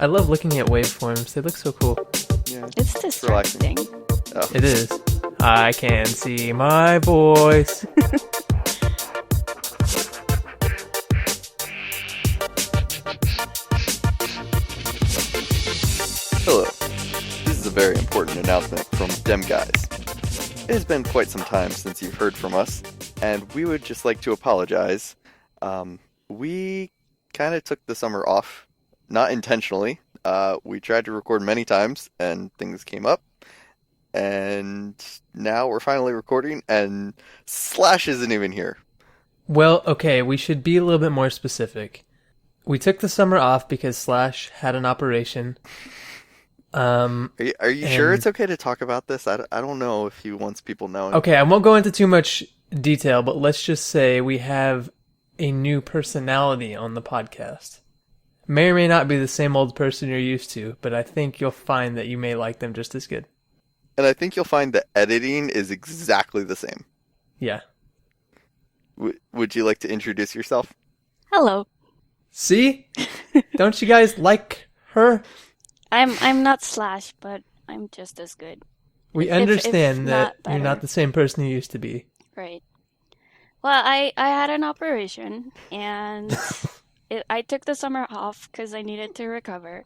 I love looking at waveforms. They look so cool. Yeah. It's distracting. Oh. It is. I can see my voice. Hello. This is a very important announcement from Dem Guys. It has been quite some time since you've heard from us, and we would just like to apologize. We kind of took the summer off, not intentionally. We tried to record many times, and things came up. And now we're finally recording, and Slash isn't even here. Well, okay, we should be a little bit more specific. We took the summer off because Slash had an operation. Are you sure it's okay to talk about this? I don't know if he wants people knowing. Okay, I won't go into too much detail, but let's just say we have a new personality on the podcast. May or may not be the same old person you're used to, but I think you'll find that you may like them just as good. And I think you'll find the editing is exactly the same. Yeah. Would you like to introduce yourself? Hello. See? Don't you guys like her? I'm not Slash, but I'm just as good. We If understand that not you're not better. the same person you used to be. Right. Well, I had an operation, and I took the summer off because I needed to recover.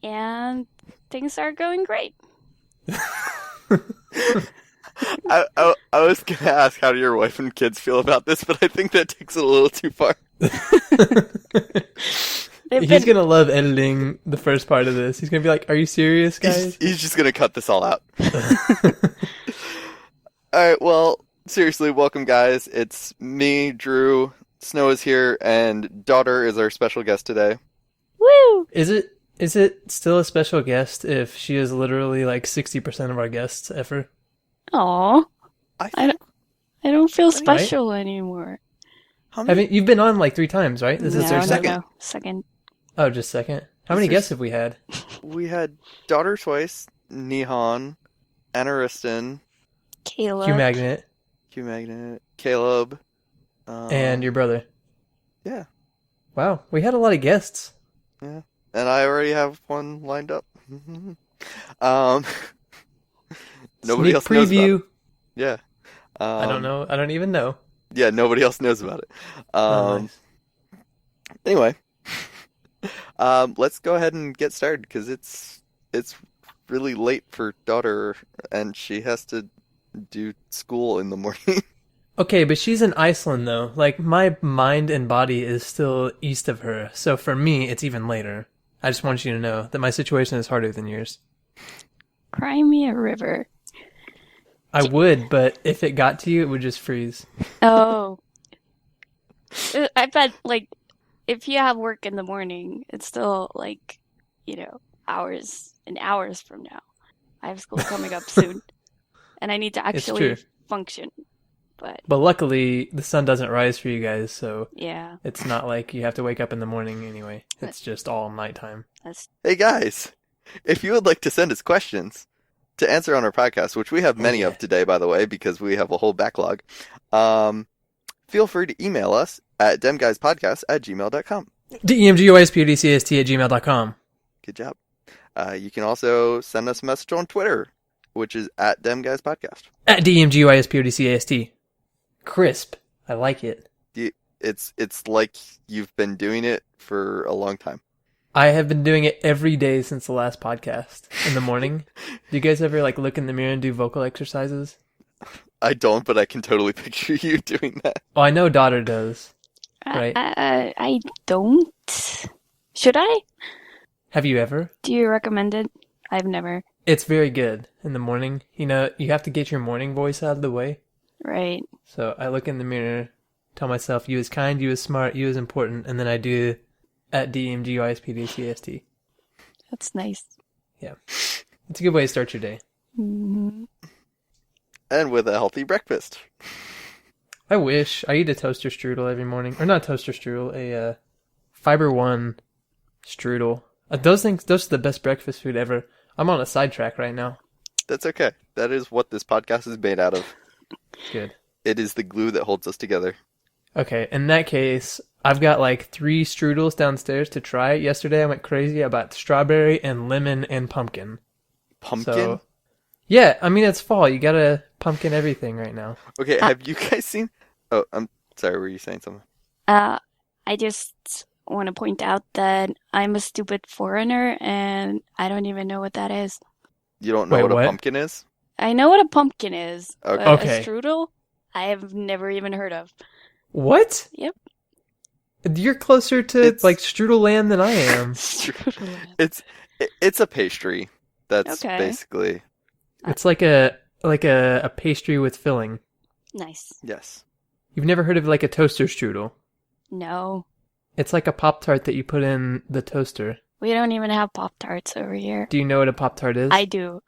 And things are going great. I was going to ask how do your wife and kids feel about this, but I think that takes it a little too far. He's going to love editing the first part of this. He's going to be like, are you serious, guys? He's just going to cut this all out. Alright, well, seriously, welcome guys. It's me, Drew, Snow is here, and Daudur is our special guest today. Woo! Is it still a special guest if she is literally like 60% of our guests ever? Aw. I don't feel Right? special anymore. How many? You've been on like 3 times, right? This is no, our no, second. no. Second. Oh, just second. How many guests have we had? We had Daudur twice, Nihon, Anariston, Caleb. Q Magnet Q Magnet, Caleb, and your brother. yeah, Wow, we had a lot of guests. yeah, and I already have one lined up. Nobody Sneak else knows about preview. it. Yeah, I don't know. I don't even know. Yeah, nobody else knows about it. Nice. Anyway, let's go ahead and get started because it's really late for Daudur, and she has to do school in the morning. Okay, but she's in Iceland though. Like my mind and body is still east of her, so for me it's even later. I just want you to know that my situation is harder than yours. Cry me a river. I would, but if it got to you, it would just freeze. Oh. I bet, like, if you have work in the morning, it's still, like, hours and hours from now. I have school coming up soon. And I need to actually true. function. But luckily, the sun doesn't rise for you guys, so yeah, it's not like you have to wake up in the morning anyway. It's just all nighttime. that's Hey guys, if you would like to send us questions to answer on our podcast, which we have many of today, by the way, because we have a whole backlog, feel free to email us at demguyspodcast@gmail.com. demguyspodcast@gmail.com. Good job. You can also send us a message on Twitter, which is at demguyspodcast. At demguyspodcast. Crisp. I like it. It's like you've been doing it for a long time. I have been doing it every day since the last podcast in the morning. Do you guys ever look in the mirror and do vocal exercises? I don't, but I can totally picture you doing that. Oh, I know Daudur does. Right. I don't. Should I? Have you ever? Do you recommend it? I've never. It's very good in the morning. You have to get your morning voice out of the way. Right. So I look in the mirror, tell myself, you is kind, you is smart, you is important, and then I do at demguyspodcast. That's nice. Yeah. It's a good way to start your day. Mm-hmm. And with a healthy breakfast. I wish. I eat a toaster strudel every morning. Or not toaster strudel, a Fiber One strudel. Those are the best breakfast food ever. I'm on a sidetrack right now. That's okay. That is what this podcast is made out of. Good. It is the glue that holds us together. Okay, in that case, I've got like 3 strudels downstairs to try. Yesterday I went crazy about strawberry and lemon and pumpkin. Pumpkin? So, yeah, I mean, it's fall. You gotta pumpkin everything right now. Okay, have you guys seen... Oh, I'm sorry, were you saying something? I just want to point out that I'm a stupid foreigner and I don't even know what that is. You don't know Wait, what a what? pumpkin is? I know what a pumpkin is, Okay. but Okay. a strudel, I have never even heard of. What? Yep. You're closer to It's- like strudel land than I am. Strudel. It's a pastry. That's Okay. basically... It's like a pastry with filling. Nice. Yes. You've never heard of like a toaster strudel? No, It's like a Pop-Tart that you put in the toaster. we don't even have Pop-Tarts over here. Do you know what a Pop-Tart is? I do.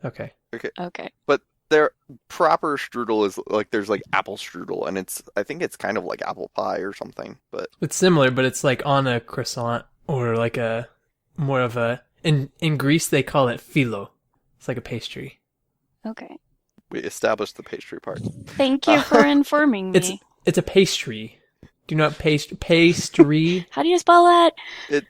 Okay. Okay. But their proper strudel is like there's like apple strudel, and I think it's kind of like apple pie or something. But It's similar, but it's like on a croissant or like a more of a in Greece they call it phyllo. It's like a pastry. Okay. we established the pastry part. Thank you for informing me. It's a pastry. Do you know what pastry How do you spell that? with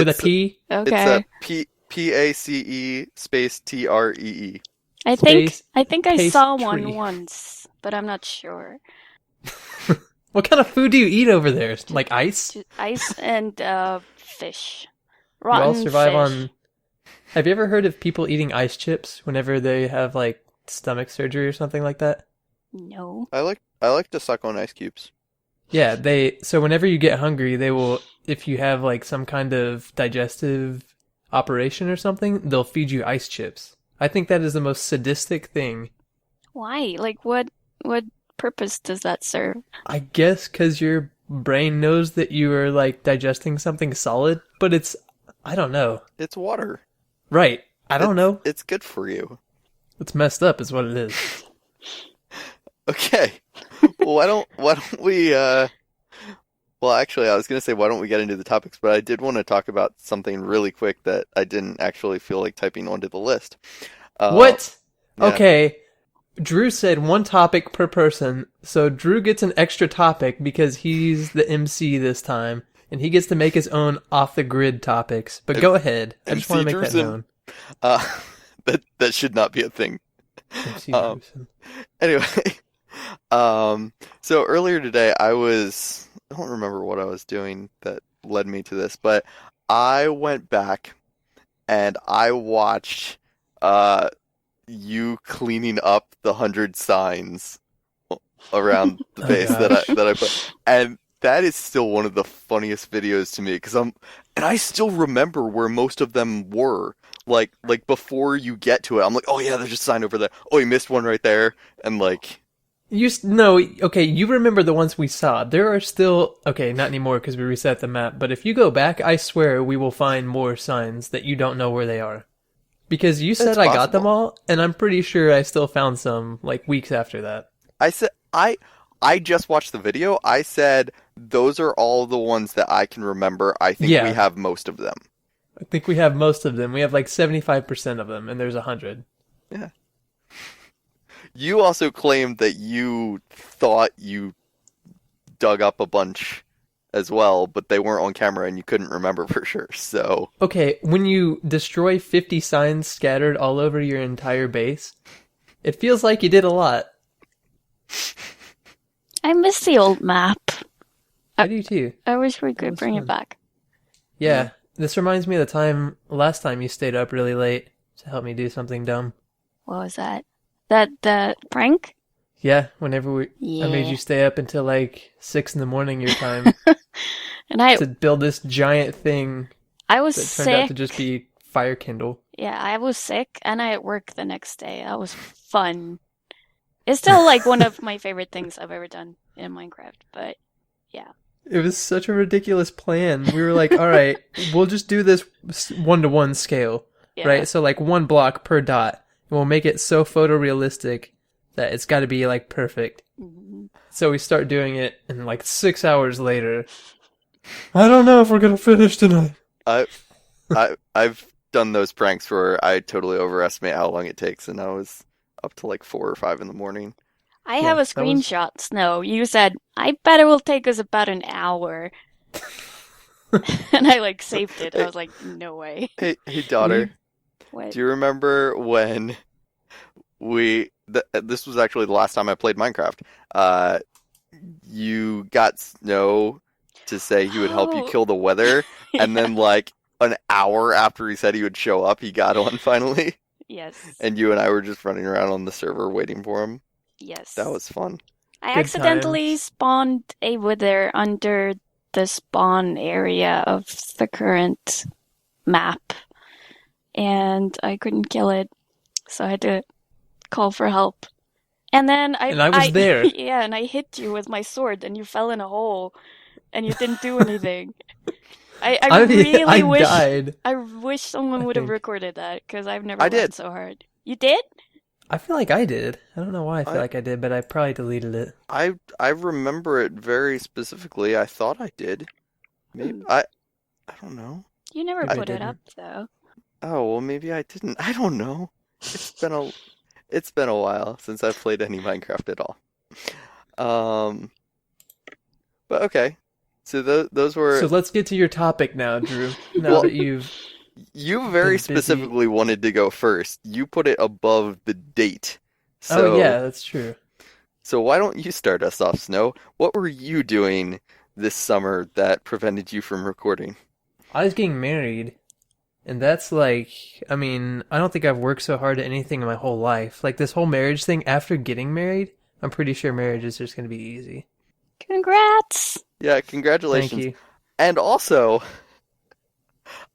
a It's P? Okay. It's a PACE space TREE. I think Space I saw one pastry. once, but I'm not sure. What kind of food do you eat over there? Like ice? Just ice and fish. You all Rotten survive fish. on. Have you ever heard of people eating ice chips whenever they have like stomach surgery or something like that? No. I like to suck on ice cubes. Yeah, so whenever you get hungry, they will, if you have like some kind of digestive operation or something, they'll feed you ice chips. I think that is the most sadistic thing. Why? Like what purpose does that serve? I guess because your brain knows that you are like digesting something solid, but I don't know. It's water. Right. I don't know. It's good for you. It's messed up is what it is. Okay. Well, why don't we well, actually, I was going to say why don't we get into the topics, but I did want to talk about something really quick that I didn't actually feel like typing onto the list. What? yeah. Okay. Drew said 1 topic per person, so Drew gets an extra topic because he's the MC this time, and he gets to make his own off-the-grid topics. But go ahead. I just MC want to make that Drewson. known. That should not be a thing. MC Um, Drewson. Anyway, so earlier today I don't remember what I was doing that led me to this, but I went back and I watched you cleaning up the 100 signs around the Oh, base gosh. that I put, and that is still one of the funniest videos to me because I still remember where most of them were. Like before you get to it, I'm like, oh yeah, there's a sign over there. Oh, you missed one right there, and like, No, okay, you remember the ones we saw. There are still, okay, not anymore because we reset the map, but if you go back, I swear we will find more signs that you don't know where they are. Because you said It's I got them possible. all, and I'm pretty sure I still found some, like, weeks after that. I said I just watched the video. I said those are all the ones that I can remember. I think Yeah. we have most of them. I think we have most of them. We have like 75% of them, and there's 100. Yeah. You also claimed that you thought you dug up a bunch as well, but they weren't on camera and you couldn't remember for sure. So, Okay, when you destroy 50 signs scattered all over your entire base, it feels like you did a lot. I miss the old map. I do too. I wish we could was bring fun. it back. Yeah, this reminds me of the last time you stayed up really late to help me do something dumb. What was that? That prank? Yeah, whenever I made Yeah. you stay up until like 6 in the morning your time And I to build this giant thing was that turned out sick. to just be fire kindle. Yeah, I was sick and I had work the next day. That was fun. It's still like one of my favorite things I've ever done in Minecraft, but It was such a ridiculous plan. We were like, all right, we'll just do this 1-to-1 scale, yeah. right? So like 1 block per dot. And we'll make it so photorealistic that it's got to be like perfect. Mhm. So we start doing it, and like 6 hours later, I don't know if we're gonna finish tonight. I've done those pranks where I totally overestimate how long it takes, and I was up to like 4 or 5 in the morning. I Yeah, have a that was- screenshot, Snow. You said, I bet it will take us about an hour. And I like saved it. I was like, no way. Hey, daughter. What? Do you remember when this was actually the last time I played Minecraft. You got Snow to say he would help you Oh. kill the weather, and Yeah. then like an hour after he said he would show up, he got one finally. Yes. And you and I were just running around on the server waiting for him. Yes. That was fun. I Good accidentally times. spawned a wither under the spawn area of the current map, and I couldn't kill it, so I had to call for help. And then And I was there. yeah, and I hit you with my sword, and you fell in a hole, and you didn't do anything. I really I wish died. I wish someone I would have think. recorded that because I've never I laughed did. so hard. You did? I feel like I did. I don't know why I feel I- like I did, but I probably deleted it. I remember it very specifically. I thought I did. Maybe Hmm. I don't know. You never Maybe I put it didn't. up though. Oh, well, maybe I didn't. I don't know. It's been a while since I've played any Minecraft at all. But okay. So those were So let's get to your topic now, Drew. Now Well, that you've you very been busy. specifically wanted to go first. You put it above the date. Oh yeah, that's true. So why don't you start us off, Snow? What were you doing this summer that prevented you from recording? I was getting married, and that's like, I mean, I don't think I've worked so hard at anything in my whole life. Like this whole marriage thing, after getting married, I'm pretty sure marriage is just going to be easy. Congrats! Yeah, Thank congratulations. you. And also,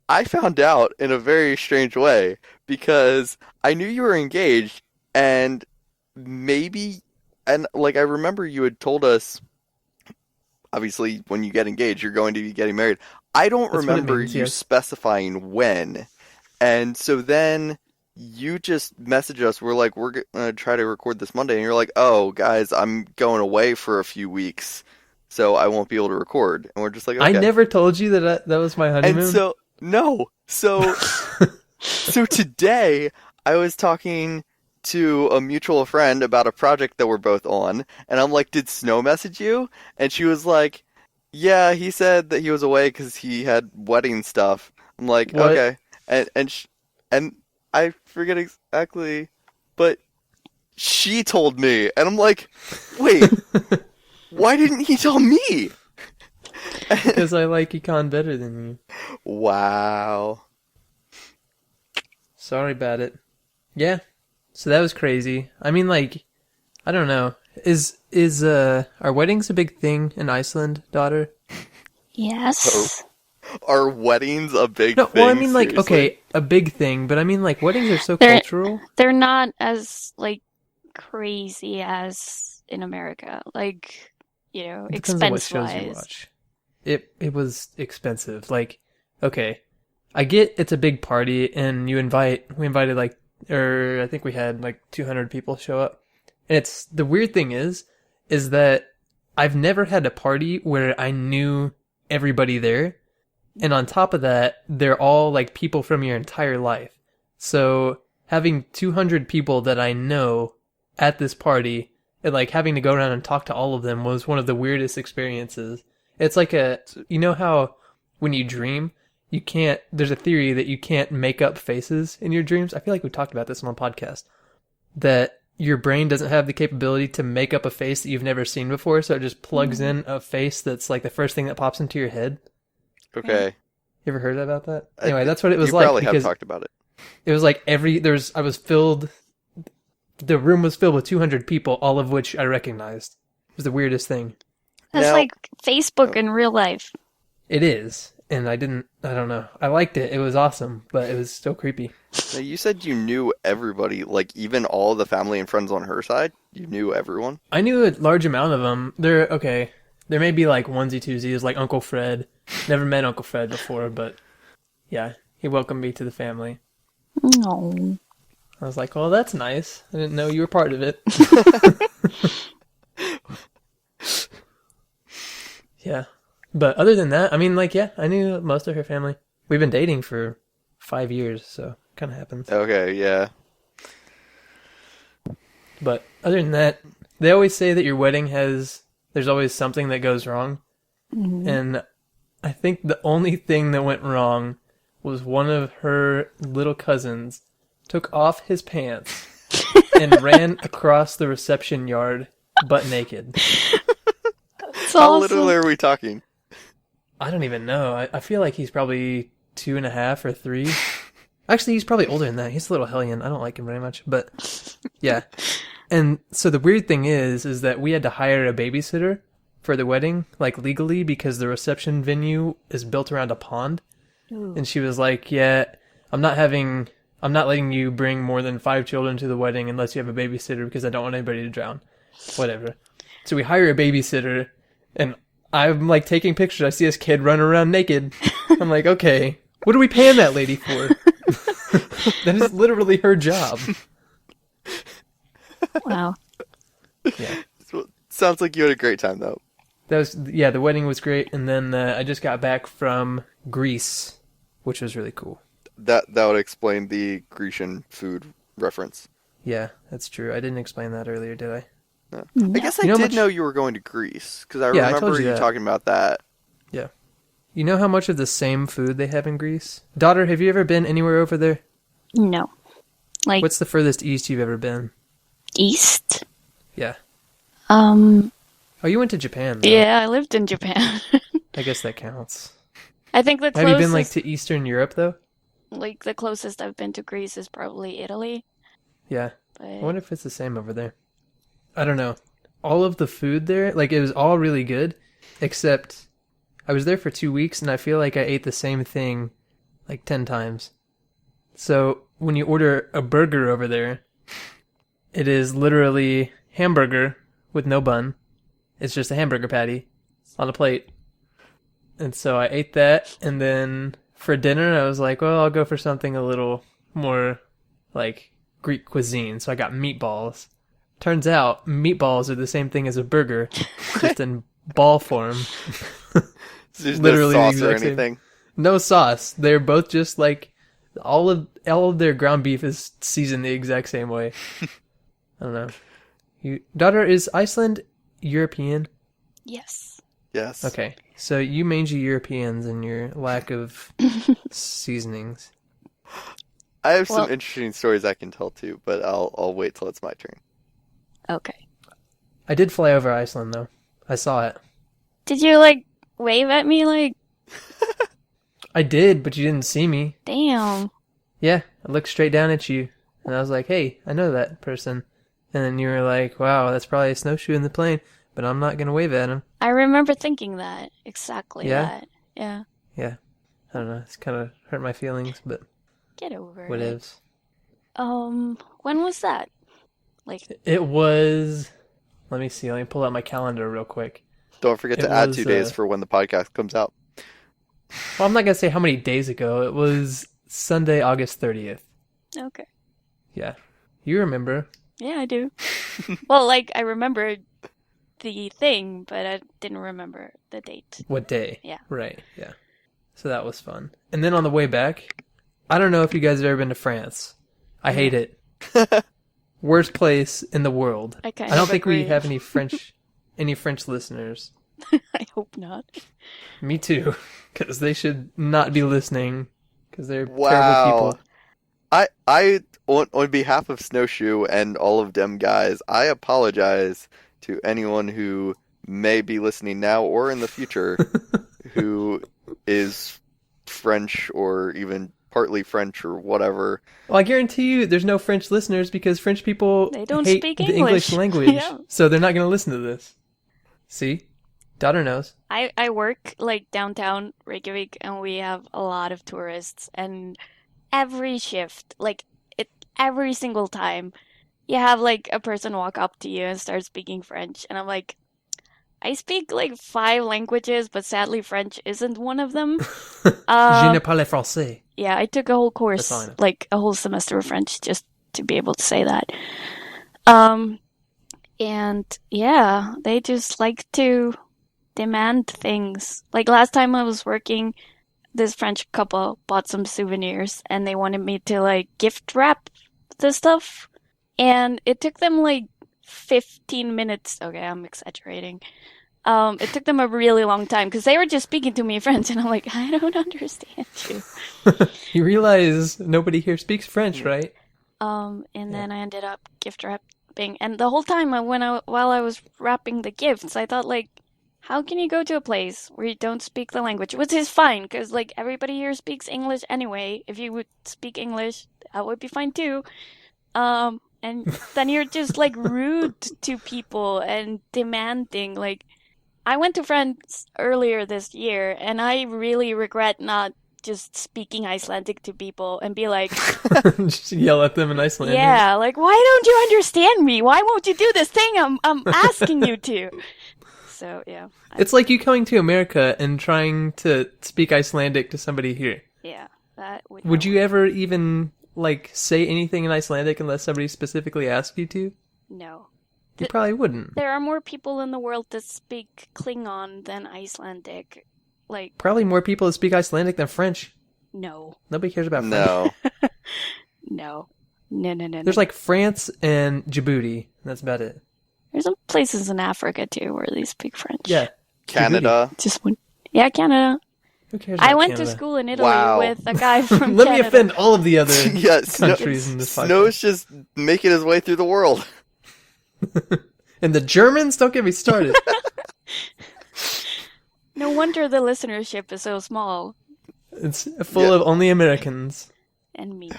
I found out in a very strange way because I knew you were engaged and like I remember you had told us, obviously when you get engaged, you're going to be getting married. I don't That's what it remember means, you yes. specifying when. And so then you just messaged us. We're like, we're going to try to record this Monday. And you're like, oh, guys, I'm going away for a few weeks, so I won't be able to record. And we're just like, okay. I never told you that that was my honeymoon. And so, no. So today I was talking to a mutual friend about a project that we're both on. And I'm like, did Snow message you? And she was like, yeah, he said that he was away because he had wedding stuff. I'm like, What? okay. And I forget exactly, but she told me. And I'm like, wait, why didn't he tell me? Because I like Econ better than you. Wow. Sorry about it. Yeah. So that was crazy. I mean, like, I don't know. Is are weddings a big thing in Iceland, daughter? Yes. Are weddings a big No, thing? well, I mean, like, Seriously? okay, a big thing, but I mean, like, weddings are so They're- cultural. They're not as like crazy as in America. Like, you know, It depends on what expense shows you wise. watch. It was expensive. Like, okay, I get it's a big party, and we invited like, or I think we had like 200 people show up. And it's, the weird thing is that I've never had a party where I knew everybody there. And on top of that, they're all like people from your entire life. So having 200 people that I know at this party and like having to go around and talk to all of them was one of the weirdest experiences. It's like you know how when you dream, there's a theory that you can't make up faces in your dreams. I feel like we talked about this on the podcast, that your brain doesn't have the capability to make up a face that you've never seen before. So it just plugs in a face that's like the first thing that pops into your head. Okay. You ever heard about that? Anyway, that's what it was You like, probably have because talked about it. it was like the room was filled with 200 people, all of which I recognized. It was the weirdest thing. That's Now- like Facebook in real life. It is. And I don't know. I liked it. It was awesome, but it was still creepy. Now, you said you knew everybody, like even all the family and friends on her side? You knew everyone? I knew a large amount of them. There may be like onesie twosies, like Uncle Fred. Never met Uncle Fred before, but yeah, he welcomed me to the family. No. I was like, well, that's nice. I didn't know you were part of it. Yeah. But other than that, I mean, like, yeah, I knew most of her family. We've been dating for 5 years, so it kind of happens. Okay, yeah. But other than that, they always say that your wedding there's always something that goes wrong. Mhm. And I think the only thing that went wrong was one of her little cousins took off his pants and ran across the reception yard butt naked. It's How awesome. literally are we talking? I don't even know. I feel like he's probably 2.5 or 3. Actually, he's probably older than that. He's a little hellion. I don't like him very much, but yeah. And so the weird thing is that we had to hire a babysitter for the wedding, like legally, because the reception venue is built around a pond. Ooh. And she was like, yeah, I'm not letting you bring more than 5 children to the wedding unless you have a babysitter because I don't want anybody to drown. Whatever. So we hire a babysitter, and I'm like taking pictures. I see this kid running around naked. I'm like, okay, what are we paying that lady for? That is literally her job. Wow. Yeah. Sounds like you had a great time, though. The wedding was great, and then I just got back from Greece, which was really cool. That would explain the Grecian food reference. Yeah, that's true. I didn't explain that earlier, did I? No. No. I guess I You know did much- know you were going to Greece, because I Yeah, I remember told you you that. talking about that. Yeah. You know how much of the same food they have in Greece? Daudur, have you ever been anywhere over there? No. Like What's the furthest east you've ever been? east? Yeah. Um. Oh, you went to Japan, though. Yeah, I lived in Japan. I guess that counts. I think the Have closest, you been, like, to Eastern Europe, though? like the closest I've been to Greece is probably Italy. Yeah. But I wonder if it's the same over there. I don't know. All of the food there, like, it was all really good, except I was there for 2 weeks, and I feel like I ate the same thing, like, 10 times. So, when you order a burger over there, it is literally hamburger with no bun. It's just a hamburger patty on a plate. And so I ate that, and then for dinner, I was like, well, I'll go for something a little more, like, Greek cuisine. So I got meatballs. Turns out, meatballs are the same thing as a burger, just in ball form. There's Literally the no sauce or exact same. anything. No sauce. They're both just like, all of their ground beef is seasoned the exact same way. I don't know. Daughter, is Iceland European? yes. Yes. Okay, so you mangy Europeans and your lack of seasonings. I have Well- some interesting stories I can tell too, but I'll wait till it's my turn. Okay. I did fly over Iceland though. I saw it. Did you like wave at me? Like, I did, but you didn't see me. damn. Yeah, I looked straight down at you, and I was like, hey, I know that person. And then you were like, wow, that's probably a snowshoe in the plane, but I'm not going to wave at him. I remember thinking that exactly. Yeah? That. Yeah. Yeah. I don't know. It's kind of hurt my feelings, but Get over what it. ifs. When was that? Like, It was. Let me see. Let me pull out my calendar real quick. Don't forget It to add was, 2 days for when the podcast comes out. Well, I'm not going to say how many days ago. It was Sunday, August 30th. okay. Yeah. You remember. Yeah, I do. Well, like, I remembered the thing, but I didn't remember the date. What day? Yeah. Right. Yeah. So that was fun. And then on the way back, I don't know if you guys have ever been to France. I hate it. Worst place in the world. I kind I don't of think we agree. have any French listeners. I hope not. Me too, because they should not be listening, because they're terrible Wow. people. I on behalf of SnoShoe and all of them guys, I apologize to anyone who may be listening now or in the future who is French or even partly French or whatever. Well, I guarantee you, there's no French listeners because French people They don't hate speak the English English. language, Yeah. so they're not going to listen to this. See, daughter knows. I work like downtown Reykjavik, and we have a lot of tourists. And every shift, like every single time, you have like a person walk up to you and start speaking French, and I'm like, I speak like 5 languages, but sadly French isn't one of them. Je ne parle français. Yeah, I took a whole course, That's all I know. like a whole semester of French, just to be able to say that. And yeah, they just like to demand things. Like last time I was working, this French couple bought some souvenirs and they wanted me to like gift wrap the stuff. And it took them like 15 minutes. Okay, I'm exaggerating. It took them a really long time because they were just speaking to me in French, and I'm like, I don't understand you. You realize nobody here speaks French, right? And then I ended up gift wrapping, and the whole time while I was wrapping the gifts, I thought like, how can you go to a place where you don't speak the language, which is fine because like everybody here speaks English anyway. If you would speak English, that would be fine too. And then you're just like rude to people and demanding. Like, I went to France earlier this year, and I really regret not just speaking Icelandic to people and be like, Just yell at them in Icelandic. yeah, like, why don't you understand me? Why won't you do this thing I'm asking you to? So, yeah. It's like you coming to America and trying to speak Icelandic to somebody here. Yeah, that would Would you ever even, like, say anything in Icelandic unless somebody specifically asked you to? No. You probably wouldn't. There are more people in the world that speak Klingon than Icelandic. Like, Probably more people that speak Icelandic than French. no. Nobody cares about French. No. No. No. There's like France and Djibouti. That's about it. There's some places in Africa too where they speak French. Yeah. Canada. Just one. Yeah, Canada. Who cares I about went to Canada? school in Italy Wow. with a guy from Let Canada. me offend all of the other Yeah, countries in this podcast. Snow's just making his way through the world. And the Germans? Don't get me started. No wonder the listenership is so small. It's full of only Americans. And me.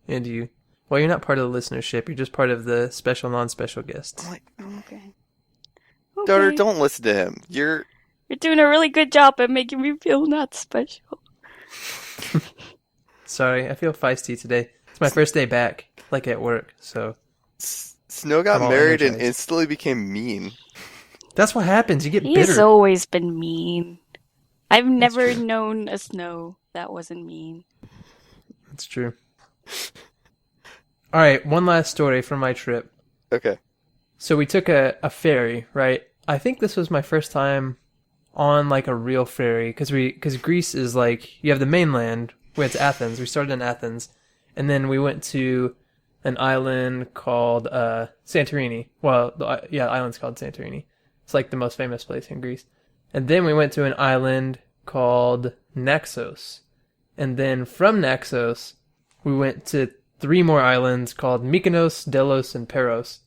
And you. Well, you're not part of the listenership. You're just part of the special, non-special guests. Okay. Daudur, Okay. don't listen to him. You're doing a really good job at making me feel not special. Sorry, I feel feisty today. It's my first day back, like at work, so... Snow got I'm all married and energized. instantly became mean. That's what happens. You get He's bitter. always been mean. I've never known a Snow that wasn't mean. That's true. Alright, one last story from my trip. Okay. So we took a ferry, right? I think this was my first time on like a real ferry, because Greece is like, you have the mainland, where it's Athens. We started in Athens, and then we went to an island called Santorini. Well, the island's called Santorini. It's like the most famous place in Greece. And then we went to an island called Naxos. And then from Naxos, we went to 3 more islands called Mykonos, Delos, and Paros.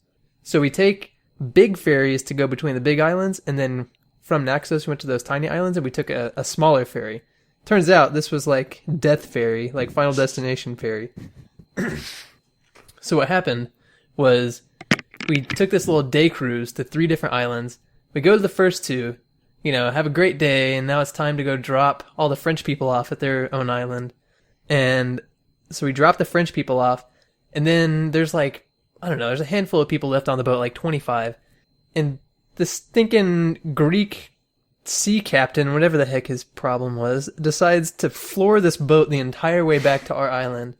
So we take big ferries to go between the big islands, and then from Naxos we went to those tiny islands, and we took a smaller ferry. Turns out this was like Death Ferry, like Final Destination Ferry. So what happened was we took this little day cruise to 3 different islands. We go to the first 2, have a great day, and now it's time to go drop all the French people off at their own island. And so we drop the French people off, and then there's like, I don't know, there's a handful of people left on the boat, like 25. And this stinking Greek sea captain, whatever the heck his problem was, decides to floor this boat the entire way back to our island.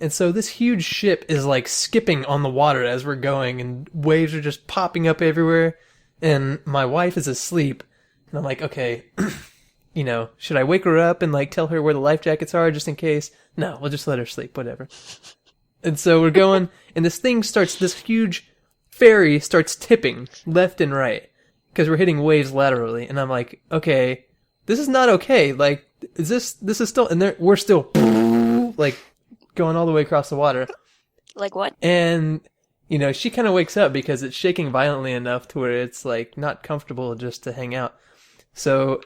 And so this huge ship is like skipping on the water as we're going, and waves are just popping up everywhere. And my wife is asleep, and I'm like, okay, should I wake her up and like tell her where the life jackets are just in case? No, we'll just let her sleep, whatever. And so we're going, and this huge ferry starts tipping left and right because we're hitting waves laterally. And I'm like, okay, this is not okay. Like, this is still, and we're still like going all the way across the water. Like what? And, she kind of wakes up because it's shaking violently enough to where it's like not comfortable just to hang out. So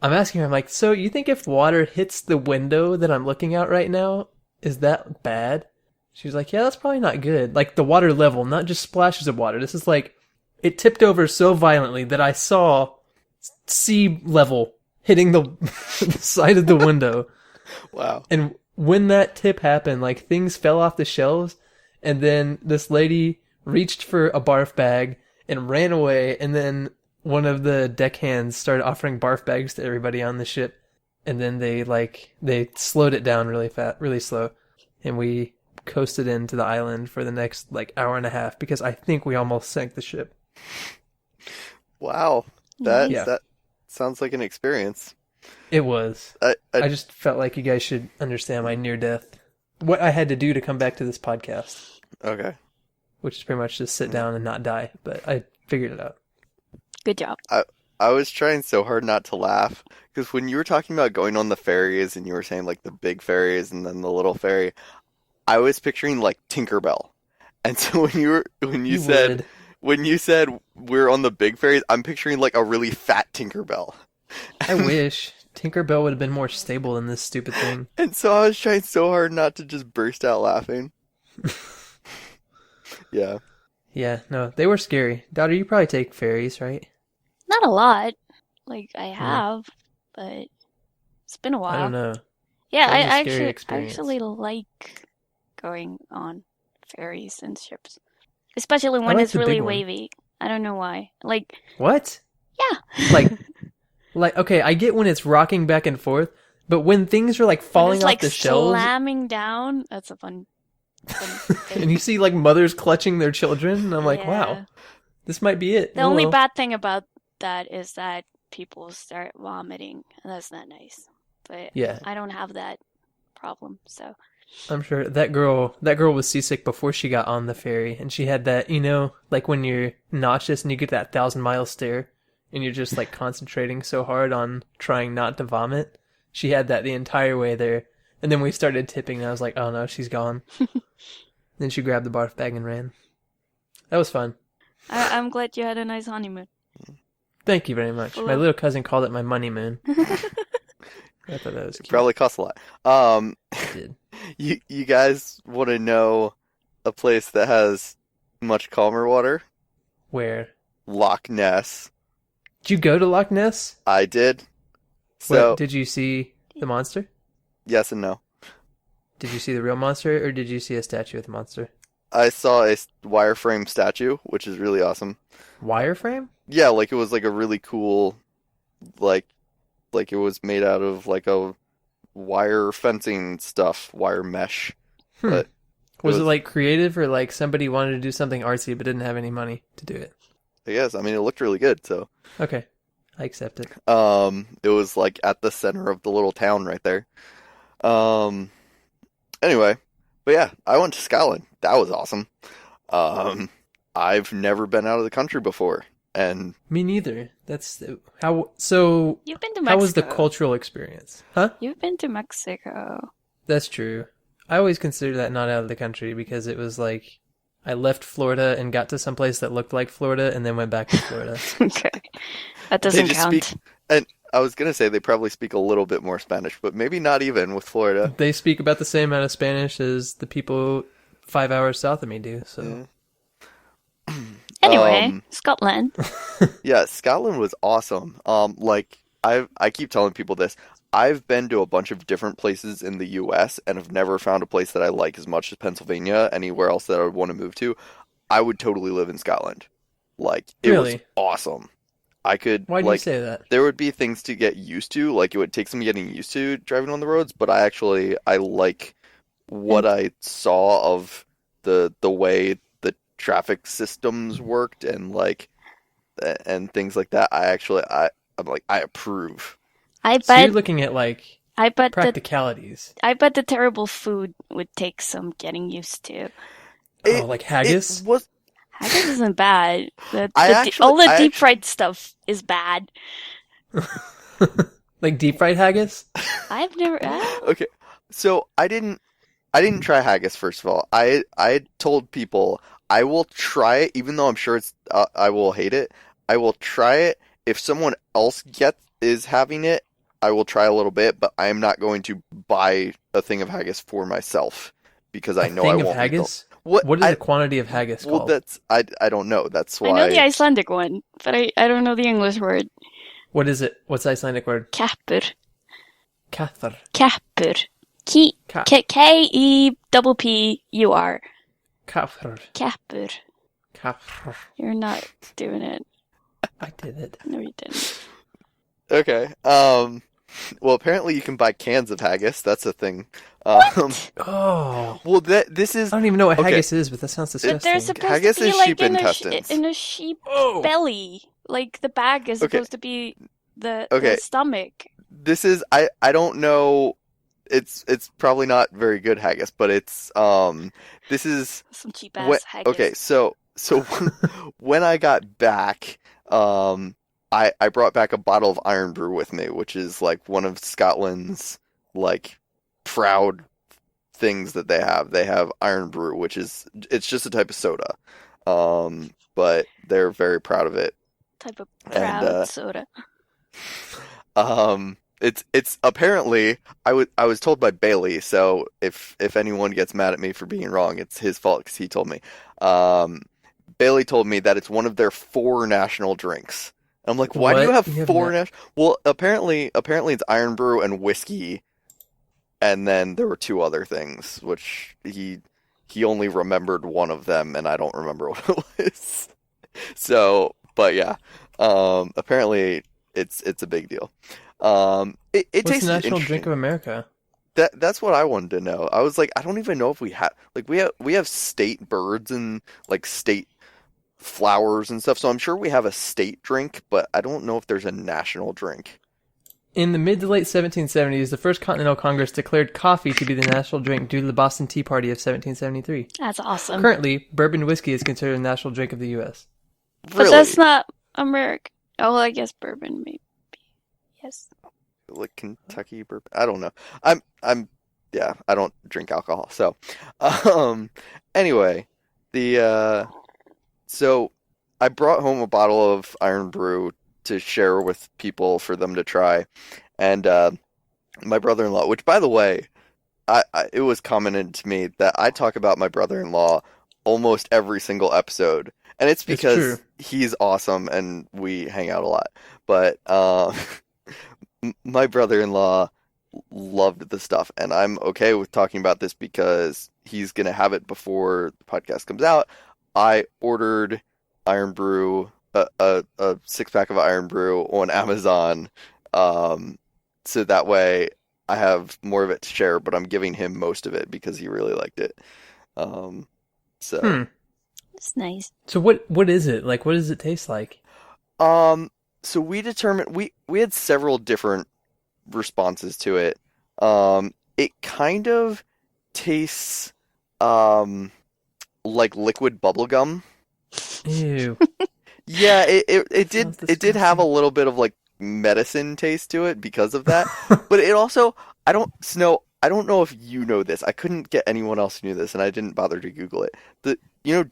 I'm asking her, I'm like, so you think if water hits the window that I'm looking out right now, is that bad? She was like, yeah, that's probably not good. Like the water level, not just splashes of water. This is like, it tipped over so violently that I saw sea level hitting the side of the window. Wow. And when that tip happened, like things fell off the shelves, and then this lady reached for a barf bag and ran away, and then one of the deckhands started offering barf bags to everybody on the ship, and then they slowed it down really fast, really slow, and we coasted into the island for the next like hour and a half because I think we almost sank the ship. Wow. Yeah. That sounds like an experience. It was. I I just felt like you guys should understand my near death. What I had to do to come back to this podcast, Okay. which is pretty much just sit down and not die, but I figured it out. Good job. I was trying so hard not to laugh because when you were talking about going on the ferries and you were saying like the big ferries and then the little ferry, I was picturing like Tinkerbell. And so when you said we're on the big ferries, I'm picturing like a really fat Tinkerbell. I wish Tinkerbell would have been more stable than this stupid thing. And so I was trying so hard not to just burst out laughing. Yeah. Yeah, no, they were scary. Daughter, you probably take ferries, right? Not a lot. Like, I have, but it's been a while. I don't know. Yeah, That was a I scary actually experience. like going on ferries and ships. Especially I when like it's the really big one. wavy. I don't know why. Like, What? yeah. Like, okay, I get when it's rocking back and forth, but when things are like falling it's off like the shelves, slamming down, that's a fun thing. and you see like mothers clutching their children, and I'm like, Yeah. wow, this might be it. The only bad thing about that is that people start vomiting, and that's not nice. But Yeah. I don't have that problem, so I'm sure that girl was seasick before she got on the ferry, and she had that, like when you're nauseous and you get that 1,000-mile stare, and you're just like concentrating so hard on trying not to vomit. She had that the entire way there, and then we started tipping, and I was like, oh no, she's gone. Then she grabbed the barf bag and ran. That was fun. I'm glad you had a nice honeymoon. Thank you very much. My little cousin called it my money moon. I thought that was cute. Probably costs a lot. It did. You guys want to know a place that has much calmer water? Where? Loch Ness. Did you go to Loch Ness? I did. So, What, did you see the monster? yes and no. Did you see the real monster, or did you see a statue of the monster? I saw a wireframe statue, which is really awesome. Wireframe? Yeah, like it was like a really cool, like it was made out of like a wire fencing stuff, wire mesh. But Was it like creative, or like somebody wanted to do something artsy but didn't have any money to do it? I guess, I mean, it looked really good, so. Okay, I accept it. It was like at the center of the little town right there. Anyway, but yeah, I went to Scotland. That was awesome. I've never been out of the country before, and Me neither. That's how. So, You've been to Mexico. how was the cultural experience? Huh? You've been to Mexico. That's true. I always consider that not out of the country because it was like I left Florida and got to some place that looked like Florida and then went back to Florida. Okay. That they doesn't just count. speak. And I was gonna say they probably speak a little bit more Spanish, but maybe not even with Florida. They speak about the same amount of Spanish as the people 5 hours south of me do. So Anyway, Scotland. Yeah, Scotland was awesome. Like I keep telling people this. I've been to a bunch of different places in the U.S. and have never found a place that I like as much as Pennsylvania. Anywhere else that I would want to move to, I would totally live in Scotland. Like it was Really? awesome. I could. why do like, you say that? There would be things to get used to, like it would take some getting used to driving on the roads, but I like what I saw of the way the traffic systems worked and like and things like that. I'm like I approve. I So you're bet looking at like I bet the practicalities. the terrible food would take some getting used to. Oh, like haggis? It was Haggis isn't bad. I All the actually- deep fried stuff is bad. Like deep fried haggis? I've never. okay. So I didn't try haggis. First of all, I told people I will try it, even though I'm sure it's I will hate it. I will try it if someone else is having it. I will try a little bit, but I am not going to buy a thing of haggis for myself because I know I Thing won't of eat haggis? What What is I, the quantity of haggis well, called? that's I don't know. That's I why know the Icelandic one, but I don't know the English word. What is it? What's the Icelandic word? Kapur. Kathar. Kapur. Ka- Keppur. Kafr. Kapur. Kafr. You're not doing it. I did it. No, you didn't. Okay. Well, apparently you can buy cans of haggis. That's a thing. Oh. Well, this is I don't even know what Okay. haggis is, but that sounds But disgusting. they're supposed Haggis to be is like sheep intestines. in a sheep Oh. belly. Like the bag is Okay. supposed to be the Okay. stomach. this is I don't know. It's probably not very good haggis, but it's this is Some cheap when, ass haggis. okay. So when I got back, I brought back a bottle of Iron Brew with me, which is like one of Scotland's like proud things that they have. They have Iron Brew, which is it's just a type of soda. But they're very proud of it. Type of proud soda. It's apparently I was told by Bailey, so if anyone gets mad at me for being wrong, it's his fault because he told me. Bailey told me that it's one of their 4 national drinks. And I'm like, why do you have 4 national? Well, apparently it's Iron Brew and whiskey, and then there were 2 other things, which he only remembered one of them, and I don't remember what it was. So, but yeah, apparently it's a big deal. It What's tastes the national interesting. drink of America? That's what I wanted to know. I was like, I don't even know if we have like we have state birds and like state flowers and stuff, so I'm sure we have a state drink, but I don't know if there's a national drink. In the mid to late 1770s, the First Continental Congress declared coffee to be the national drink due to the Boston Tea Party of 1773. That's awesome. Currently, bourbon whiskey is considered a national drink of the U.S. But that's not American. Oh, well, I guess bourbon maybe. Yes. Like Kentucky bourbon. I don't know. Yeah, I don't drink alcohol. So, anyway, so I brought home a bottle of Iron Brew to share with people for them to try, and my brother-in-law, which by the way, it was commented to me that I talk about my brother-in-law almost every single episode, and it's because he's awesome and we hang out a lot. But my brother-in-law loved the stuff, and I'm okay with talking about this because he's gonna have it before the podcast comes out. I ordered Iron Brew, a 6-pack of Iron Brew on Amazon, so that way I have more of it to share, but I'm giving him most of it because he really liked it. That's nice. So what is it? Like, what does it taste like? So we determined we had several different responses to it. It kind of tastes like liquid bubblegum. Ew. Yeah, it did have a little bit of like medicine taste to it because of that. But it also I don't know if you know this. I couldn't get anyone else who knew this, and I didn't bother to Google it.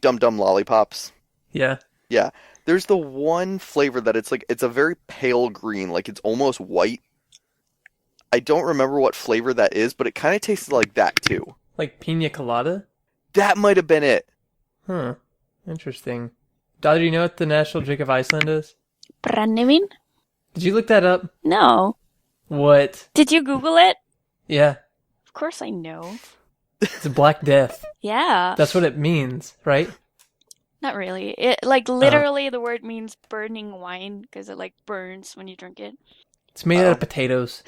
Dum Dum lollipops? Yeah. Yeah. There's the one flavor that it's a very pale green, like it's almost white. I don't remember what flavor that is, but it kind of tastes like that too. Like pina colada? That might have been it. Huh. Interesting. Daudur, do you know what the national drink of Iceland is? Brandivin? Did you look that up? No. What? Did you Google it? Yeah. Of course I know. It's a Black Death. Yeah. That's what it means, right? Not really. It literally the word means burning wine because it like burns when you drink it. It's made out of potatoes.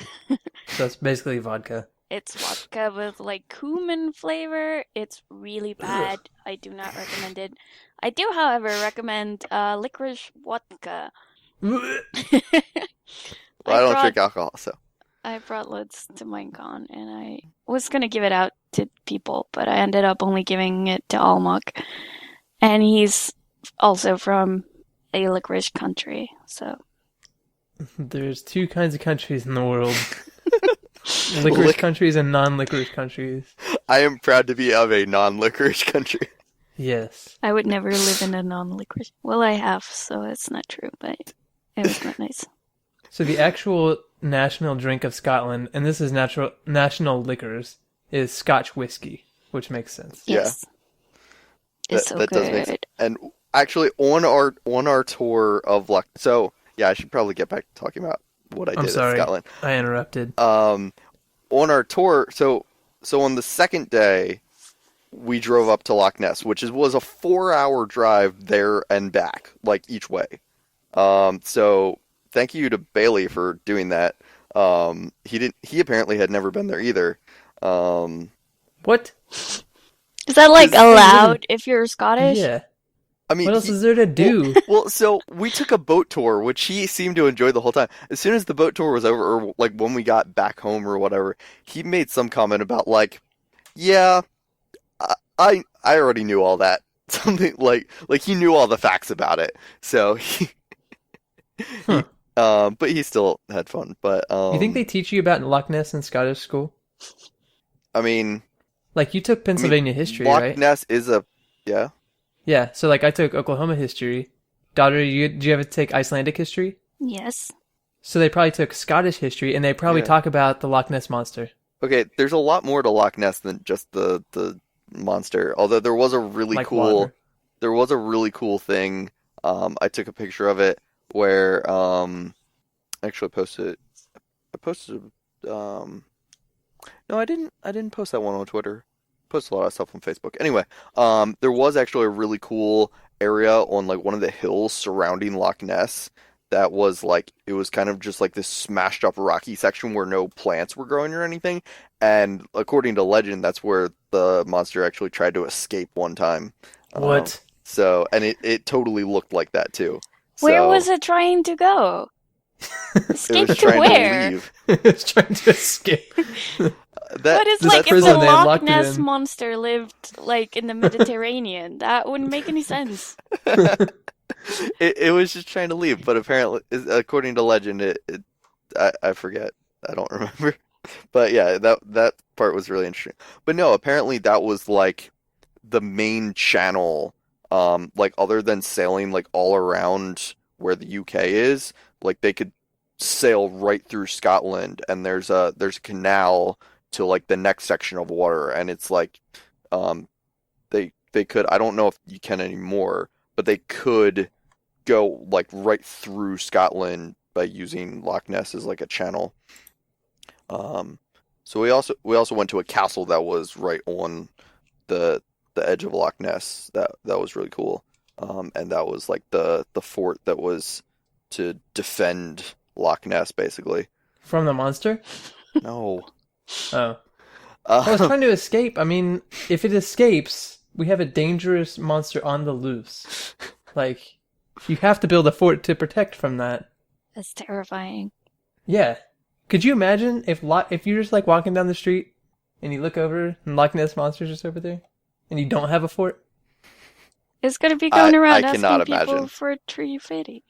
So it's basically vodka. It's vodka with like cumin flavor. It's really bad. I do not recommend it. I do, however, recommend licorice vodka. Well, I don't drink alcohol, so. I brought loads to Minecon, and I was going to give it out to people, but I ended up only giving it to Almok. And he's also from a licorice country, so. There's 2 kinds of countries in the world. Licorice countries and non-licorice countries. I am proud to be of a non-licorice country. Yes. I would never live in a non-licorice. Well, I have, so it's not true, but it was not nice. So the actual national drink of Scotland, and this is national liquors, is Scotch whiskey, which makes sense. Yes. Yeah. It's so that good. Does make sense. And actually, on our tour of so yeah, I should probably get back to talking about what I did in Scotland. I interrupted. On our tour, so on the second day, we drove up to Loch Ness, which was a 4-hour drive there and back, like each way. So thank you to Bailey for doing that. He apparently had never been there either. What? Is that like allowed if you're Scottish? Yeah. I mean, what else is there to do? Well, so we took a boat tour, which he seemed to enjoy the whole time. As soon as the boat tour was over, or like when we got back home or whatever, he made some comment about like, yeah, I already knew all that. Something like he knew all the facts about it. So Huh. But he still had fun. But You think they teach you about Loch Ness in Scottish school? I mean, Like, you took Pennsylvania history, Loch right? Ness is yeah. Yeah, so like I took Oklahoma history. Daughter, did you ever take Icelandic history? Yes. So they probably took Scottish history, and they probably Yeah. talk about the Loch Ness Monster. Okay, there's a lot more to Loch Ness than just the monster. Although there was a really Like cool water. there was a really cool thing. I took a picture of it where actually I posted no, I didn't post that one on Twitter. I posted a lot of stuff on Facebook. Anyway, there was actually a really cool area on like one of the hills surrounding Loch Ness that was like it was kind of just like this smashed up rocky section where no plants were growing or anything. And according to legend, that's where the monster actually tried to escape one time. What? So, and it totally looked like that too. Where So, was it trying to go? it Escape was to trying where? to leave. It's trying to escape. But it's this like if prison, the they Loch locked it Ness in. monster lived like in the Mediterranean, that wouldn't make any sense. It was just trying to leave, but apparently, according to legend, I forget. I don't remember. But yeah, that part was really interesting. But no, apparently that was like the main channel, like other than sailing like all around where the UK is, like they could sail right through Scotland, and there's a canal to like the next section of water, and it's like, they could, I don't know if you can anymore, but they could go like right through Scotland by using Loch Ness as like a channel. So we also went to a castle that was right on the edge of Loch Ness. That was really cool. And that was like the fort that was to defend Loch Ness, basically. From the monster? No. Oh. I was Um, trying to escape. I mean, if it escapes, we have a dangerous monster on the loose. Like, you have to build a fort to protect from that. That's terrifying. Yeah. Could you imagine if you're just like walking down the street and you look over and Loch Ness monster's just over there and you don't have a fort? It's gonna be going around I asking cannot people imagine. for a tree fitty.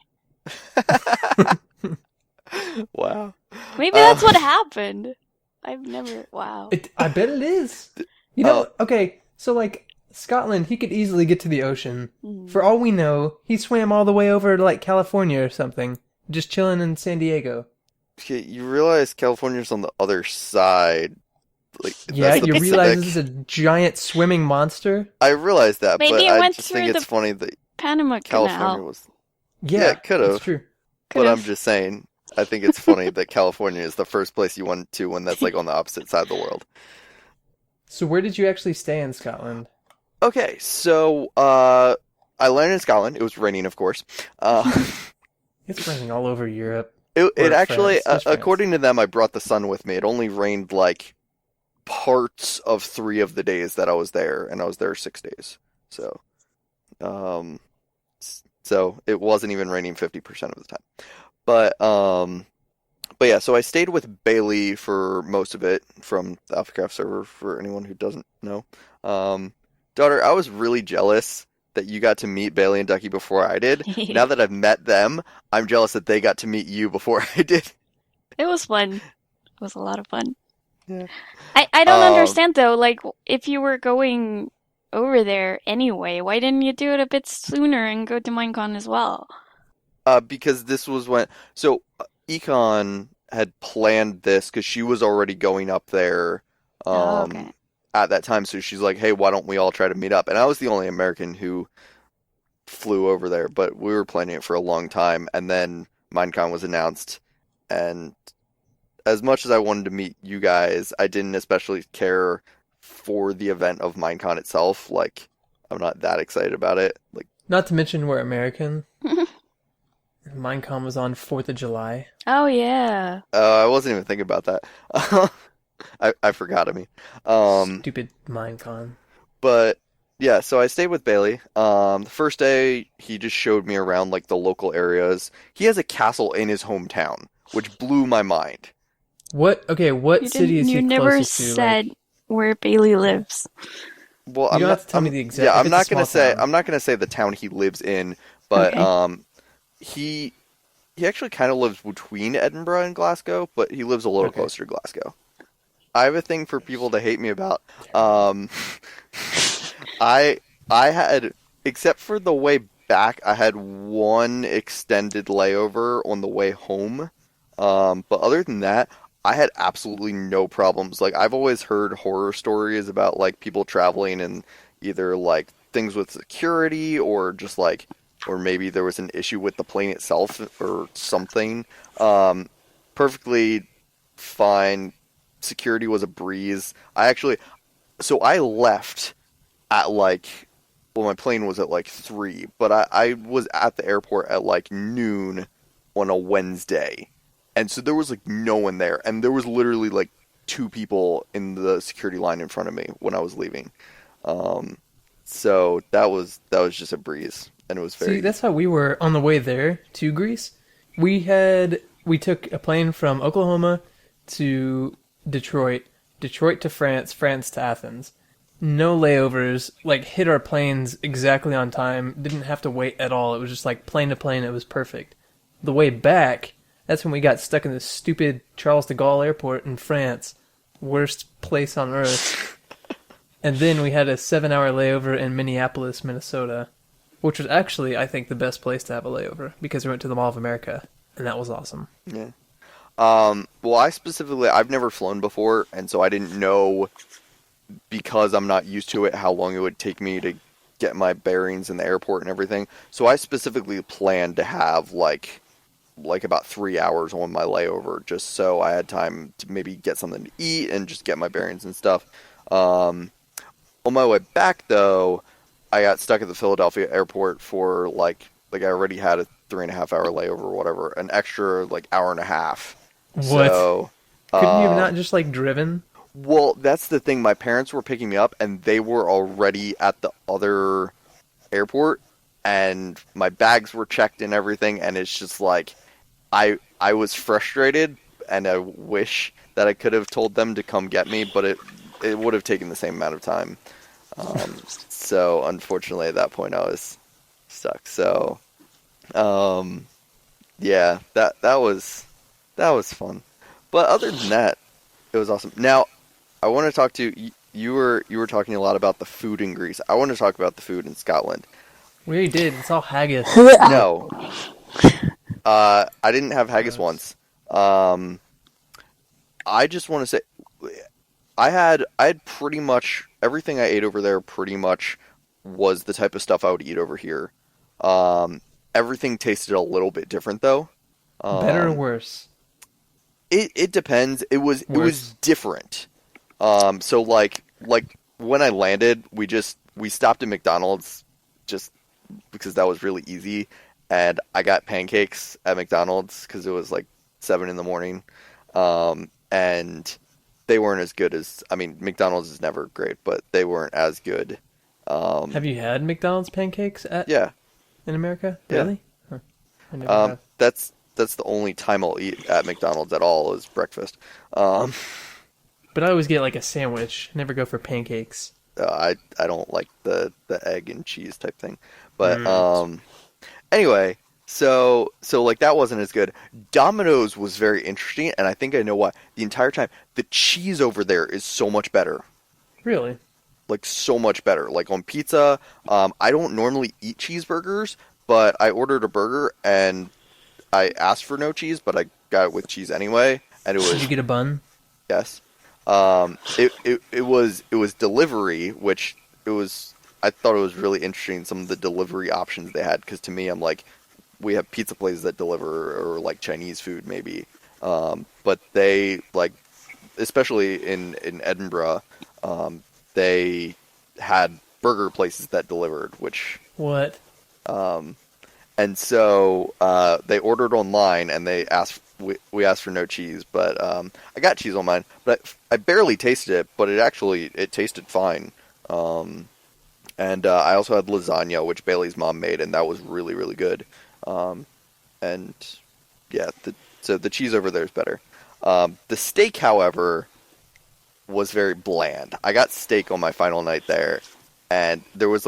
Wow. Maybe that's what happened. I've never. Wow. I bet it is. You know, okay, so like Scotland, he could easily get to the ocean. Mm. For all we know, he swam all the way over to like California or something, just chilling in San Diego. Okay, you realize California's on the other side. Like, Yeah, that's the you Pacific. realize this is a giant swimming monster? I realize that, Maybe but it I went just through think it's the funny that Panama California Canal. was. Yeah, it could've. That's true. But I'm Could've. just saying, I think it's funny that California is the first place you went to when that's like on the opposite side of the world. So where did you actually stay in Scotland? Okay, so I landed in Scotland. It was raining, of course. It's raining all over Europe. It Or actually, France. It's France. according to them, I brought the sun with me. It only rained like parts of 3 of the days that I was there, and I was there 6 days. So, so it wasn't even raining 50% of the time. But yeah, so I stayed with Bailey for most of it from the AlphaCraft server. For anyone who doesn't know, Daughter, I was really jealous that you got to meet Bailey and Ducky before I did. Now that I've met them, I'm jealous that they got to meet you before I did. It was fun. It was a lot of fun. Yeah. I don't understand though. Like, if you were going over there anyway, why didn't you do it a bit sooner and go to Minecon as well? Because this was when Econ had planned this because she was already going up there Okay. at that time. So she's like, "Hey, why don't we all try to meet up?" And I was the only American who flew over there, but we were planning it for a long time. And then Minecon was announced, and as much as I wanted to meet you guys, I didn't especially care for the event of Minecon itself. Like, I'm not that excited about it. Like, Not to mention we're American. Minecon was on 4th of July. Oh yeah. I wasn't even thinking about that. I forgot. I mean, Stupid Minecon. but yeah. So I stayed with Bailey. The first day he just showed me around like the local areas. He has a castle in his hometown, which blew my mind. What You city is he you never closest to? said where Bailey lives. Well, You I'm don't not. have to tell me I'm- the exact- Yeah, if I'm it's a not gonna small say. town. I'm not gonna say the town he lives in, but Okay. he he actually kind of lives between Edinburgh and Glasgow, but he lives a little closer to Glasgow. I have a thing for people to hate me about. I had, except for the way back, I had one extended layover on the way home. But other than that, I had absolutely no problems. Like, I've always heard horror stories about, like, people traveling and either, like, things with security or just, like, or maybe there was an issue with the plane itself or something. Perfectly fine. Security was a breeze. So I left at, like, well, my plane was at, like, 3, but I was at the airport at, like, noon on a Wednesday. And so there was, like, no one there. And there was literally, like, 2 people in the security line in front of me when I was leaving. So that was just a breeze. And it was very... See, that's how we were on the way there to Greece. We took a plane from Oklahoma to Detroit, Detroit to France, France to Athens. No layovers, like, hit our planes exactly on time, didn't have to wait at all. It was just like plane to plane, it was perfect. The way back, that's when we got stuck in this stupid Charles de Gaulle airport in France. Worst place on earth. And then we had a 7-hour layover in Minneapolis, Minnesota, which was actually, I think, the best place to have a layover, because we went to the Mall of America, and that was awesome. Yeah. Well, I've never flown before, and so I didn't know, because I'm not used to it, how long it would take me to get my bearings in the airport and everything. So I specifically planned to have, like about 3 hours on my layover, just so I had time to maybe get something to eat and just get my bearings and stuff. On my way back, though, I got stuck at the Philadelphia airport for, like I already had a 3.5-hour layover or whatever, an extra, like, hour and a half. What? So, couldn't you have not just, like, driven? Well, that's the thing. My parents were picking me up, and they were already at the other airport, and my bags were checked and everything, and it's just like, I was frustrated, and I wish that I could have told them to come get me, but it would have taken the same amount of time. So, unfortunately, at that point, I was stuck. So, yeah, that was fun. But other than that, it was awesome. Now, I want to talk to you. You were talking a lot about the food in Greece. I want to talk about the food in Scotland. We already did. It's all haggis. No. I didn't have haggis once. I just want to say, I had pretty much everything I ate over there pretty much was the type of stuff I would eat over here. Everything tasted a little bit different though. Better or worse? It depends. It was different. So like when I landed, we stopped at McDonald's just because that was really easy, and I got pancakes at McDonald's because it was like 7 a.m. And they weren't as good as, I mean, McDonald's is never great, but they weren't as good. Have you had McDonald's pancakes in America? Yeah. Really? Huh. I never have. That's the only time I'll eat at McDonald's at all is breakfast. But I always get like a sandwich. Never go for pancakes. I don't like the egg and cheese type thing. But anyway, so like that wasn't as good. Domino's was very interesting, and I think I know why. The entire time, the cheese over there is so much better. Really? Like so much better. Like on pizza, I don't normally eat cheeseburgers, but I ordered a burger and I asked for no cheese, but I got it with cheese anyway, and it was. Did you get a bun? Yes. It was delivery, which I thought it was really interesting, some of the delivery options they had, because to me, I'm like, we have pizza places that deliver, or like Chinese food maybe, but they, like, especially in Edinburgh, they had burger places that delivered, which... What? And so they ordered online, and they we asked for no cheese, but I got cheese on mine. But I barely tasted it, but it tasted fine. And I also had lasagna, which Bailey's mom made, and that was really, really good. And yeah, so the cheese over there is better. The steak, however, was very bland. I got steak on my final night there, and there was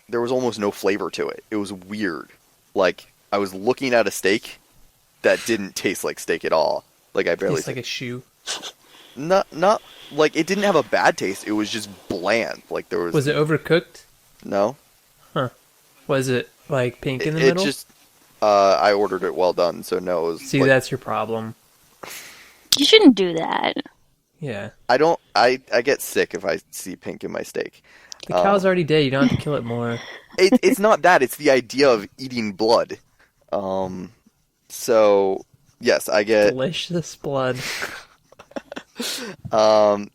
almost no flavor to it. It was weird. Like, I was looking at a steak that didn't taste like steak at all. Like I barely Tastes like a shoe. not like it didn't have a bad taste. It was just bland. Like there was Was it overcooked? no. Huh. Was it like pink in the It middle? just I ordered it well done, so no. It was See, like, that's your problem. You shouldn't do that. Yeah. I get sick if I see pink in my steak. The cow's already dead. You don't have to kill it more. It's not that. It's the idea of eating blood. So yes, I get. Delicious blood.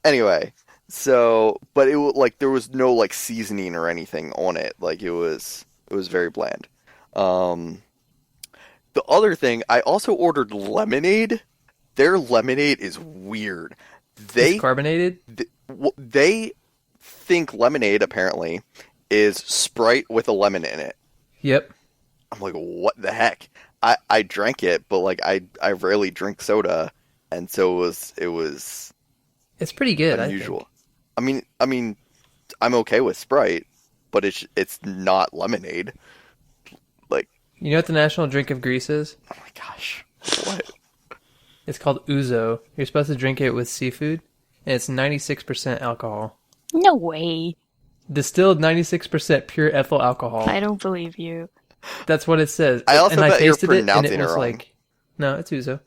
Anyway, so but it like there was no like seasoning or anything on it. Like it was very bland. The other thing, I also ordered lemonade. Their lemonade is weird. It's carbonated? They think lemonade apparently is Sprite with a lemon in it. Yep. I'm like, what the heck? I drank it, but like I rarely drink soda, and so it was It's pretty good, unusual. I mean, I'm okay with Sprite, but it's not lemonade. Like, You know what the national drink of Greece is? oh my gosh, what? It's called ouzo. You're supposed to drink it with seafood, and it's 96% alcohol. No way. Distilled 96% pure ethyl alcohol. I don't believe you. That's what it says. I also and bet I you're tasted it, and pronouncing it it was wrong. like, no, it's ouzo.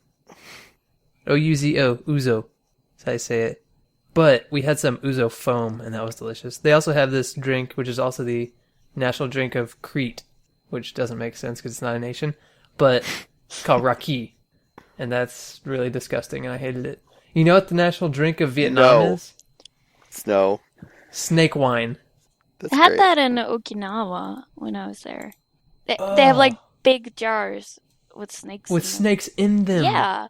O-U-Z-O, ouzo. That's how I say it. But we had some ouzo foam, and that was delicious. They also have this drink, which is also the national drink of Crete, which doesn't make sense because it's not a nation, but it's called raki. And that's really disgusting, and I hated it. You know what the national drink of Vietnam No. is? Snow. Snake wine. That's I had great. that in Okinawa when I was there. They have like big jars with snakes. With in them. snakes in them. Yeah,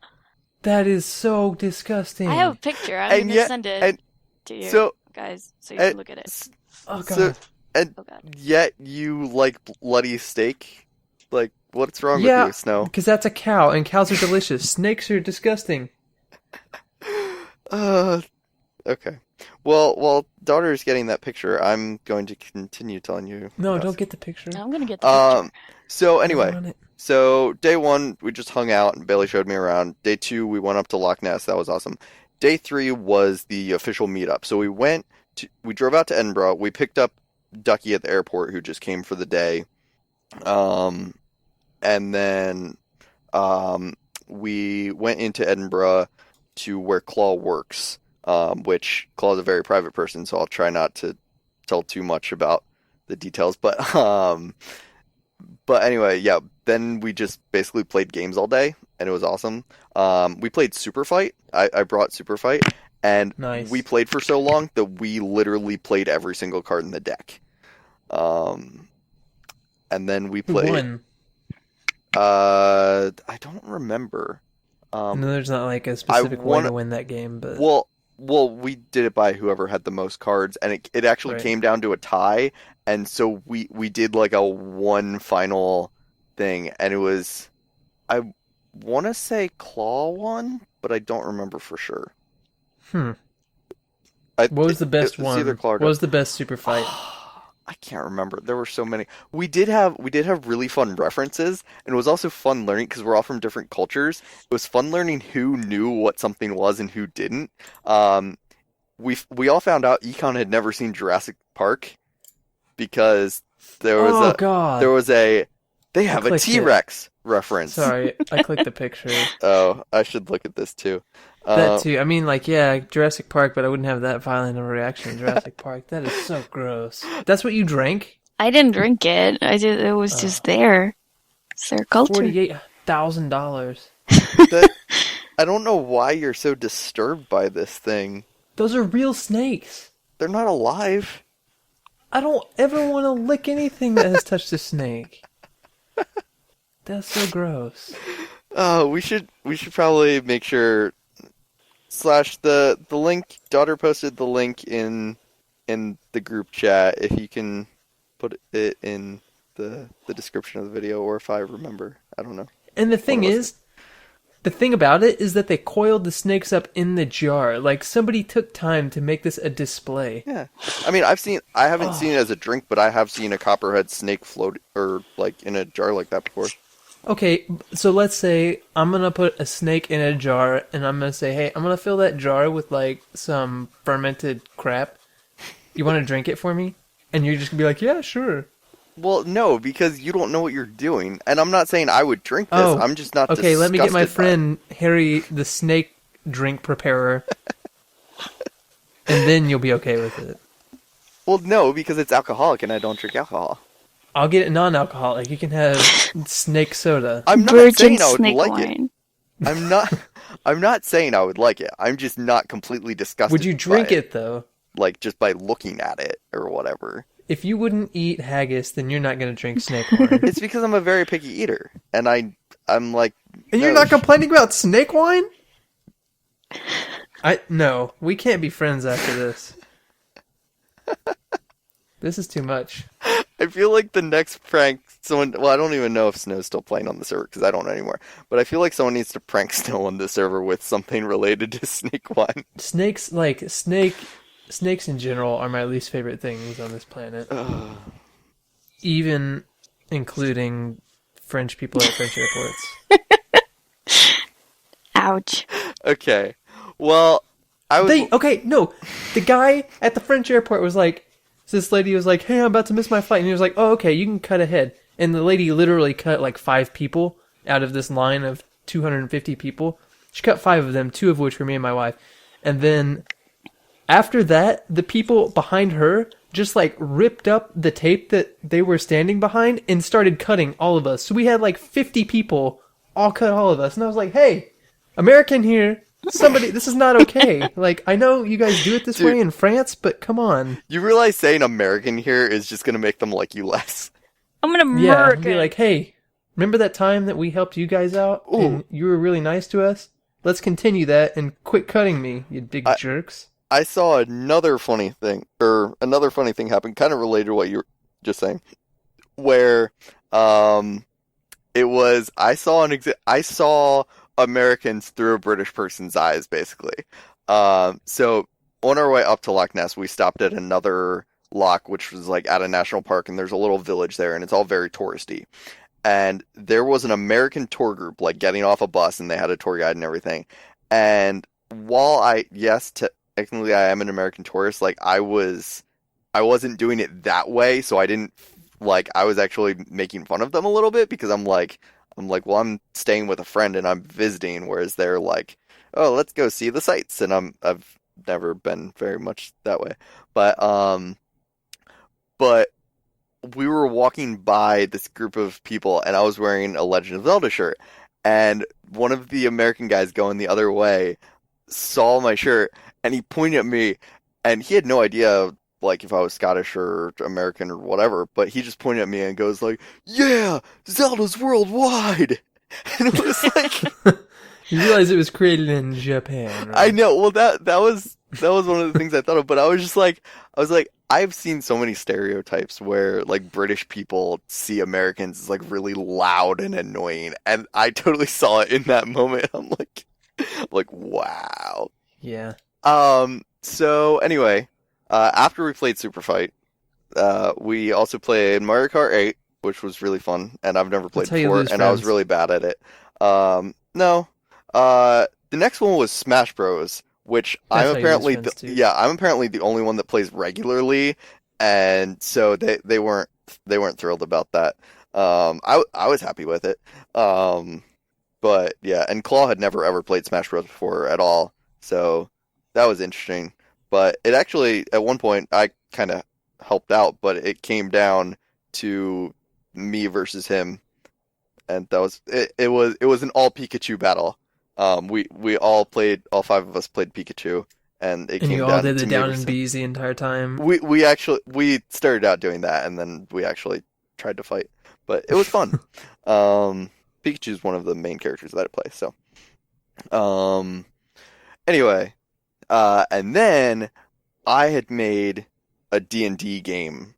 That is so disgusting. I have a picture. I'm And gonna yet- send it and to you so- guys so you and can look at it. Oh, God. So, and Oh god. yet you like bloody steak? Like, what's wrong Yeah. with you, Snow? Because that's a cow, and cows are delicious. Snakes are disgusting. Okay. Well, while Daudur is getting that picture, I'm going to continue telling you. No, about don't get the picture. I'm gonna get the picture. So I anyway, want it. so day 1 we just hung out and Bailey showed me around. Day 2 we went up to Loch Ness. That was awesome. Day 3 was the official meetup. So we drove out to Edinburgh. We picked up Ducky at the airport, who just came for the day. And then we went into Edinburgh to where Claw works, which Claw's a very private person, so I'll try not to tell too much about the details. But anyway, yeah. Then we just basically played games all day, and it was awesome. We played Super Fight. I brought Super Fight, and Nice. we played for so long that we literally played every single card in the deck. And then we Who played. won? I don't remember. I know there's not like a specific way wanna- to win that game, but Well, we did it by whoever had the most cards, and it actually Right. came down to a tie, and so we did like a one final thing, and it was, I want to say Claw won, but I don't remember for sure. what was the best it's one? either Claw or What was the best super fight? I can't remember. There were so many. We did have really fun references, and it was also fun learning because we're all from different cultures. It was fun learning who knew what something was and who didn't. We all found out Econ had never seen Jurassic Park because there was God. they have a clicked it. T-Rex reference. Sorry, I clicked the picture. Oh, I should look at this too. That too. I mean, like, yeah, Jurassic Park, but I wouldn't have that violent of a reaction in Jurassic Park. That is so gross. That's what you drank? I didn't drink it. It was just there. It's their culture. $48,000. I don't know why you're so disturbed by this thing. Those are real snakes. They're not alive. I don't ever want to lick anything that has touched a snake. That's so gross. Oh, we should probably make sure the link. Daudur posted the link in the group chat. If you can put it in the description of the video, or if I remember, I don't know. And the thing about it is that they coiled the snakes up in the jar. Like, somebody took time to make this a display. Yeah, I mean, I haven't seen it as a drink, but I have seen a copperhead snake float or like in a jar like that before. Okay, so let's say I'm gonna put a snake in a jar, and I'm gonna say, hey, I'm gonna fill that jar with, like, some fermented crap. You want to drink it for me? And you're just gonna be like, yeah, sure. Well, no, because you don't know what you're doing. And I'm not saying I would drink this. Oh, I'm just not okay, let me get my disgusted by it. friend Harry, the snake drink preparer, and then you'll be okay with it. Well, no, because it's alcoholic and I don't drink alcohol. I'll get it non-alcoholic. You can have snake soda. I'm not Virgin saying I would snake like wine. it. I'm not saying I would like it. I'm just not completely disgusted. Would you drink by it, though? Like, just by looking at it or whatever. If you wouldn't eat haggis, then you're not going to drink snake wine. It's because I'm a very picky eater. And I'm like... And you're not complaining about snake wine? No, we can't be friends after this. This is too much. I feel like the next prank someone... Well, I don't even know if Snow's still playing on the server, because I don't know anymore. But I feel like someone needs to prank Snow on the server with something related to snake wine. Snakes in general are my least favorite things on this planet. Even including French people at French airports. Ouch. Okay. Well, No. The guy at the French airport was like, this lady was like, hey, I'm about to miss my flight. And he was like, oh, okay, you can cut ahead. And the lady literally cut like 5 people out of this line of 250 people. She cut 5 of them, 2 of which were me and my wife. And then after that, the people behind her just like ripped up the tape that they were standing behind and started cutting all of us. So we had like 50 people all cut all of us. And I was like, hey, American here. Somebody, this is not okay. Like, I know you guys do it this way in France, but come on. You realize saying American here is just going to make them like you less. I'm an American. Yeah, be like, hey, remember that time that we helped you guys out? Ooh. And you were really nice to us? Let's continue that and quit cutting me, you big jerks. I saw another funny thing happen, kind of related to what you were just saying, where it was, I saw Americans through a British person's eyes, basically. So on our way up to Loch Ness, we stopped at another loch, which was like at a national park, and there's a little village there, and it's all very touristy. And there was an American tour group, like, getting off a bus, and they had a tour guide and everything. And while technically I am an American tourist, like, I wasn't doing it that way, so I didn't, like, I was actually making fun of them a little bit, because I'm like, well, I'm staying with a friend and I'm visiting, whereas they're like, oh, let's go see the sights, and I've never been very much that way. But we were walking by this group of people, and I was wearing a Legend of Zelda shirt, and one of the American guys going the other way saw my shirt, and he pointed at me, and he had no idea, like, if I was Scottish or American or whatever, but he just pointed at me and goes like, yeah, Zelda's worldwide! And it was like... You realize it was created in Japan, right? I know, well, that was one of the things I thought of, but I was like, I've seen so many stereotypes where, like, British people see Americans as, like, really loud and annoying, and I totally saw it in that moment. I'm like, wow. Yeah. So, anyway, after we played Super Fight, we also played Mario Kart 8, which was really fun, and I've never played before, and I was really bad at it. No. The next one was Smash Bros, which I'm apparently the only one that plays regularly, and so they weren't thrilled about that. I was happy with it. But yeah, and Claw had never ever played Smash Bros before at all, so that was interesting. But it actually, at one point, I kind of helped out, but it came down to me versus him, and that was it. It was an all Pikachu battle. We all 5 of us played Pikachu, and it came down to me. And you all did the down and B's the entire time? We started out doing that, and then we actually tried to fight. But it was fun. Pikachu's one of the main characters that I play, so. Anyway, and then I had made a D&D game,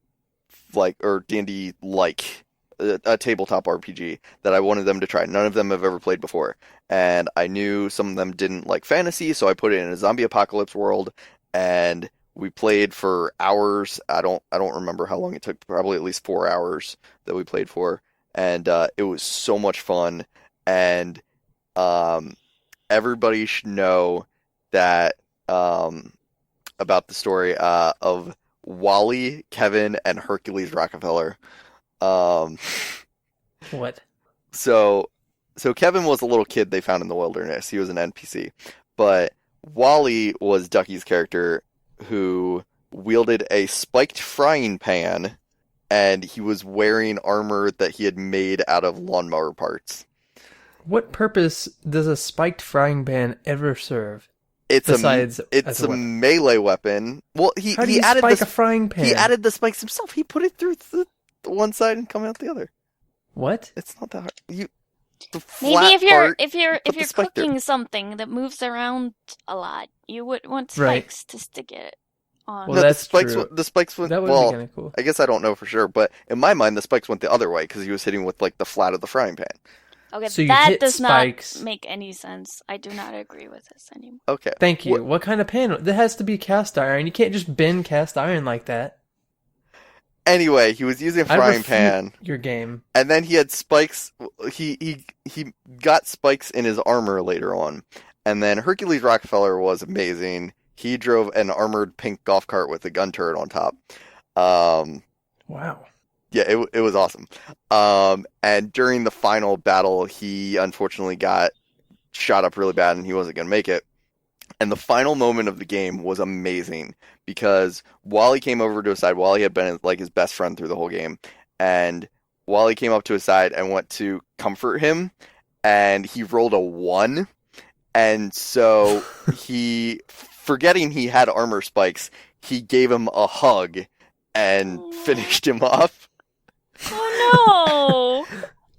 or D&D like, a tabletop RPG that I wanted them to try. None of them have ever played before. And I knew some of them didn't like fantasy, so I put it in a zombie apocalypse world, and we played for hours. I don't remember how long it took, probably at least 4 hours that we played for. and it was so much fun. And everybody should know that about the story of Wally, Kevin, and Hercules Rockefeller. What? So Kevin was a little kid they found in the wilderness. He was an NPC. But Wally was Ducky's character who wielded a spiked frying pan, and he was wearing armor that he had made out of lawnmower parts. What purpose does a spiked frying pan ever serve? It's Besides, it's a melee weapon. Well, he added spike a frying pan? He added the spikes himself. He put it through the one side and come out the other. What? It's not that hard. Maybe if you're cooking something that moves around a lot, you would want spikes to stick it on. Well, no, that's true. The spikes went. That would well, be kind of cool. I guess I don't know for sure, but in my mind, the spikes went the other way because he was hitting with like the flat of the frying pan. Okay, so that does spikes. not make any sense. I do not agree with this anymore. Okay. Thank you. What kind of pan? That has to be cast iron. You can't just bend cast iron like that. Anyway, he was using a frying pan. Your game. And then he had spikes. He got spikes in his armor later on. And then Hercules Rockefeller was amazing. He drove an armored pink golf cart with a gun turret on top. Wow. Yeah, it was awesome. And during the final battle, he unfortunately got shot up really bad and he wasn't going to make it. And the final moment of the game was amazing because Wally came over to his side. Wally had been like his best friend through the whole game. And Wally came up to his side and went to comfort him. And he rolled a 1. And so he, forgetting he had armor spikes, he gave him a hug and finished him off. Oh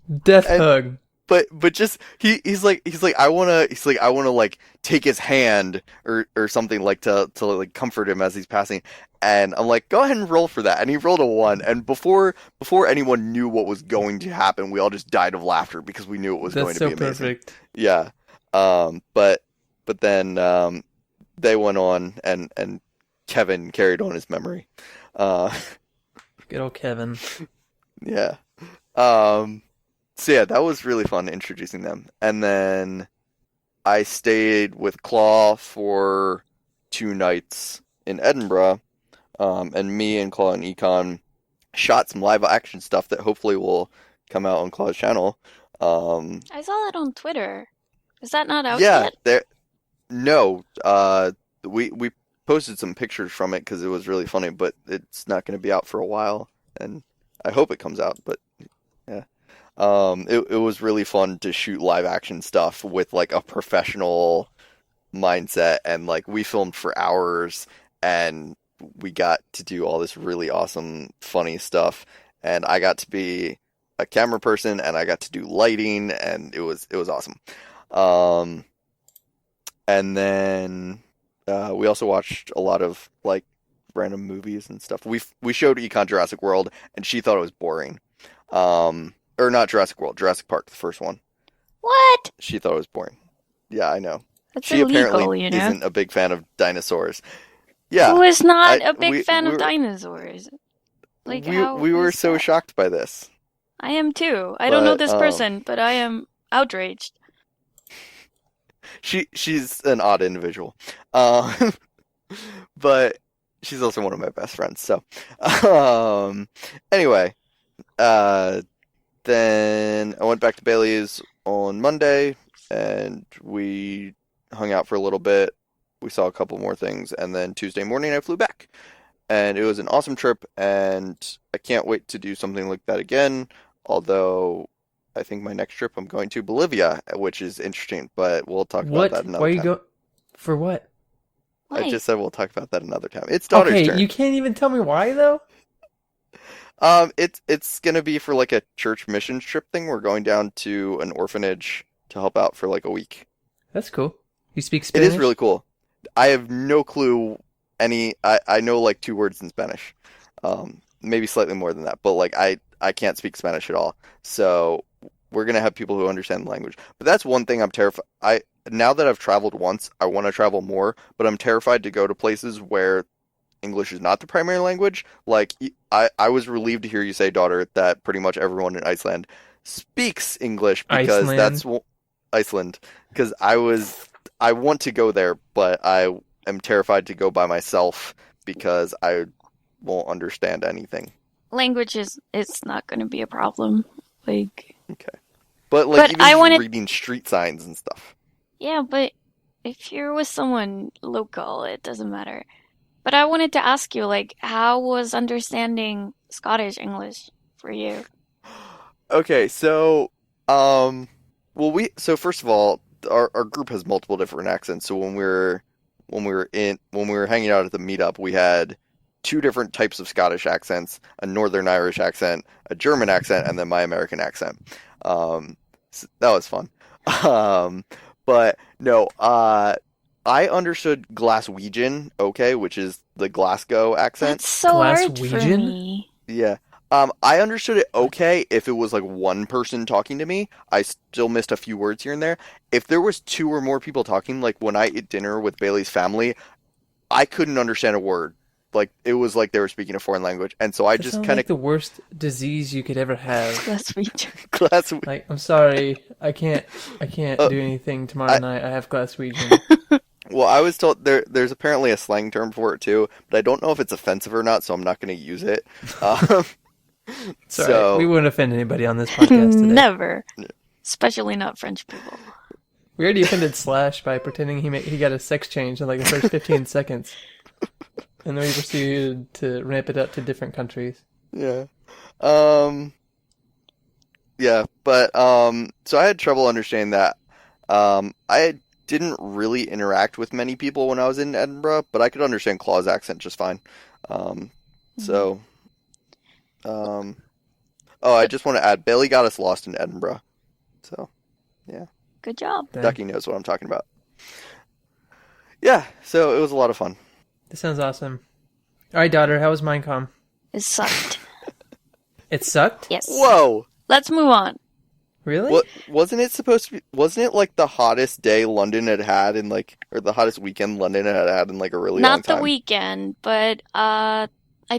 no! Death hug. But just he's like I wanna like take his hand or something like to like comfort him as he's passing, and I'm like, go ahead and roll for that, and he rolled a 1, and before anyone knew what was going to happen, we all just died of laughter because we knew it was going to be amazing. That's so perfect. Yeah. But then they went on and Kevin carried on his memory. Good old Kevin. Yeah. So yeah, that was really fun introducing them. And then I stayed with Claw for 2 nights in Edinburgh. And me and Claw and Econ shot some live action stuff that hopefully will come out on Claw's channel. I saw that on Twitter. Is that not out yet? Yeah, no. We posted some pictures from it because it was really funny, but it's not going to be out for a while. And I hope it comes out, but yeah. It was really fun to shoot live action stuff with like a professional mindset, and like we filmed for hours and we got to do all this really awesome funny stuff, and I got to be a camera person and I got to do lighting, and it was awesome. And then we also watched a lot of like random movies and stuff. We showed Econ Jurassic World and she thought it was boring. Or not Jurassic World, Jurassic Park, the first one. What? She thought it was boring. Yeah, I know. That's she illegal, apparently isn't a big fan of dinosaurs. Yeah. Who is not a big fan of dinosaurs? Like we were so shocked by this. I am too. I don't know this person, but I am outraged. She's an odd individual. But she's also one of my best friends, so anyway, then I went back to Bailey's on Monday, and we hung out for a little bit. We saw a couple more things, and then Tuesday morning I flew back. And it was an awesome trip, and I can't wait to do something like that again, although I think my next trip I'm going to Bolivia, which is interesting, but we'll talk about that another time. Where you go? For what? I just said we'll talk about that another time. It's Daughter's turn. You can't even tell me why, though? It's gonna be for like a church missions trip thing. We're going down to an orphanage to help out for like a week. That's cool. You speak Spanish? It is really cool. I have no clue I know like 2 words in Spanish. Maybe slightly more than that, but like I can't speak Spanish at all. So we're gonna have people who understand the language. But that's one thing I'm terrified. Now that I've traveled once, I want to travel more, but I'm terrified to go to places where English is not the primary language. Like, I was relieved to hear you say, Daughter, that pretty much everyone in Iceland speaks English because Iceland. Iceland. Because I want to go there, but I am terrified to go by myself because I won't understand anything. Language it's not going to be a problem. Like, Okay. But But even I just wanted- reading street signs and stuff. yeah, but if you're with someone local, it doesn't matter. But I wanted to ask you, like, how was understanding Scottish English for you? Okay, so so first of all, our group has multiple different accents. So when we were hanging out at the meetup, we had two different types of Scottish accents, a Northern Irish accent, a German accent, and then my American accent. So that was fun. But no, I understood Glaswegian, okay, which is the Glasgow accent. That's so hard for Glaswegian? me. Yeah. I understood it okay if it was like one person talking to me. I still missed a few words here and there. If there was two or more people talking, like when I ate dinner with Bailey's family, I couldn't understand a word. Like it was like they were speaking a foreign language, and so I That just sounds kind like of the worst disease you could ever have. Let's read. glass. Like, I'm sorry, I can't do anything tomorrow night. I have Glaswegian. Well, I was told there's apparently a slang term for it too, but I don't know if it's offensive or not, so I'm not going to use it. Sorry, So we wouldn't offend anybody on this podcast today. Never. Especially not French people. We already offended Slash by pretending he got a sex change in like the first 15 seconds. And then we proceeded to ramp it up to different countries. yeah. Yeah, but so I had trouble understanding that. I didn't really interact with many people when I was in Edinburgh, but I could understand Claw's accent just fine. So oh, I just want to add, Bailey got us lost in Edinburgh. So, yeah. Good job. Dang. Ducky knows what I'm talking about. Yeah, so it was a lot of fun. This sounds awesome. Alright, daughter, how was Minecon? It sucked. It sucked? Yes. Whoa! Let's move on. Really? What wasn't it supposed to be? Wasn't it like the hottest day London had in like, or the hottest weekend London had in like a really long Not time? the weekend, but I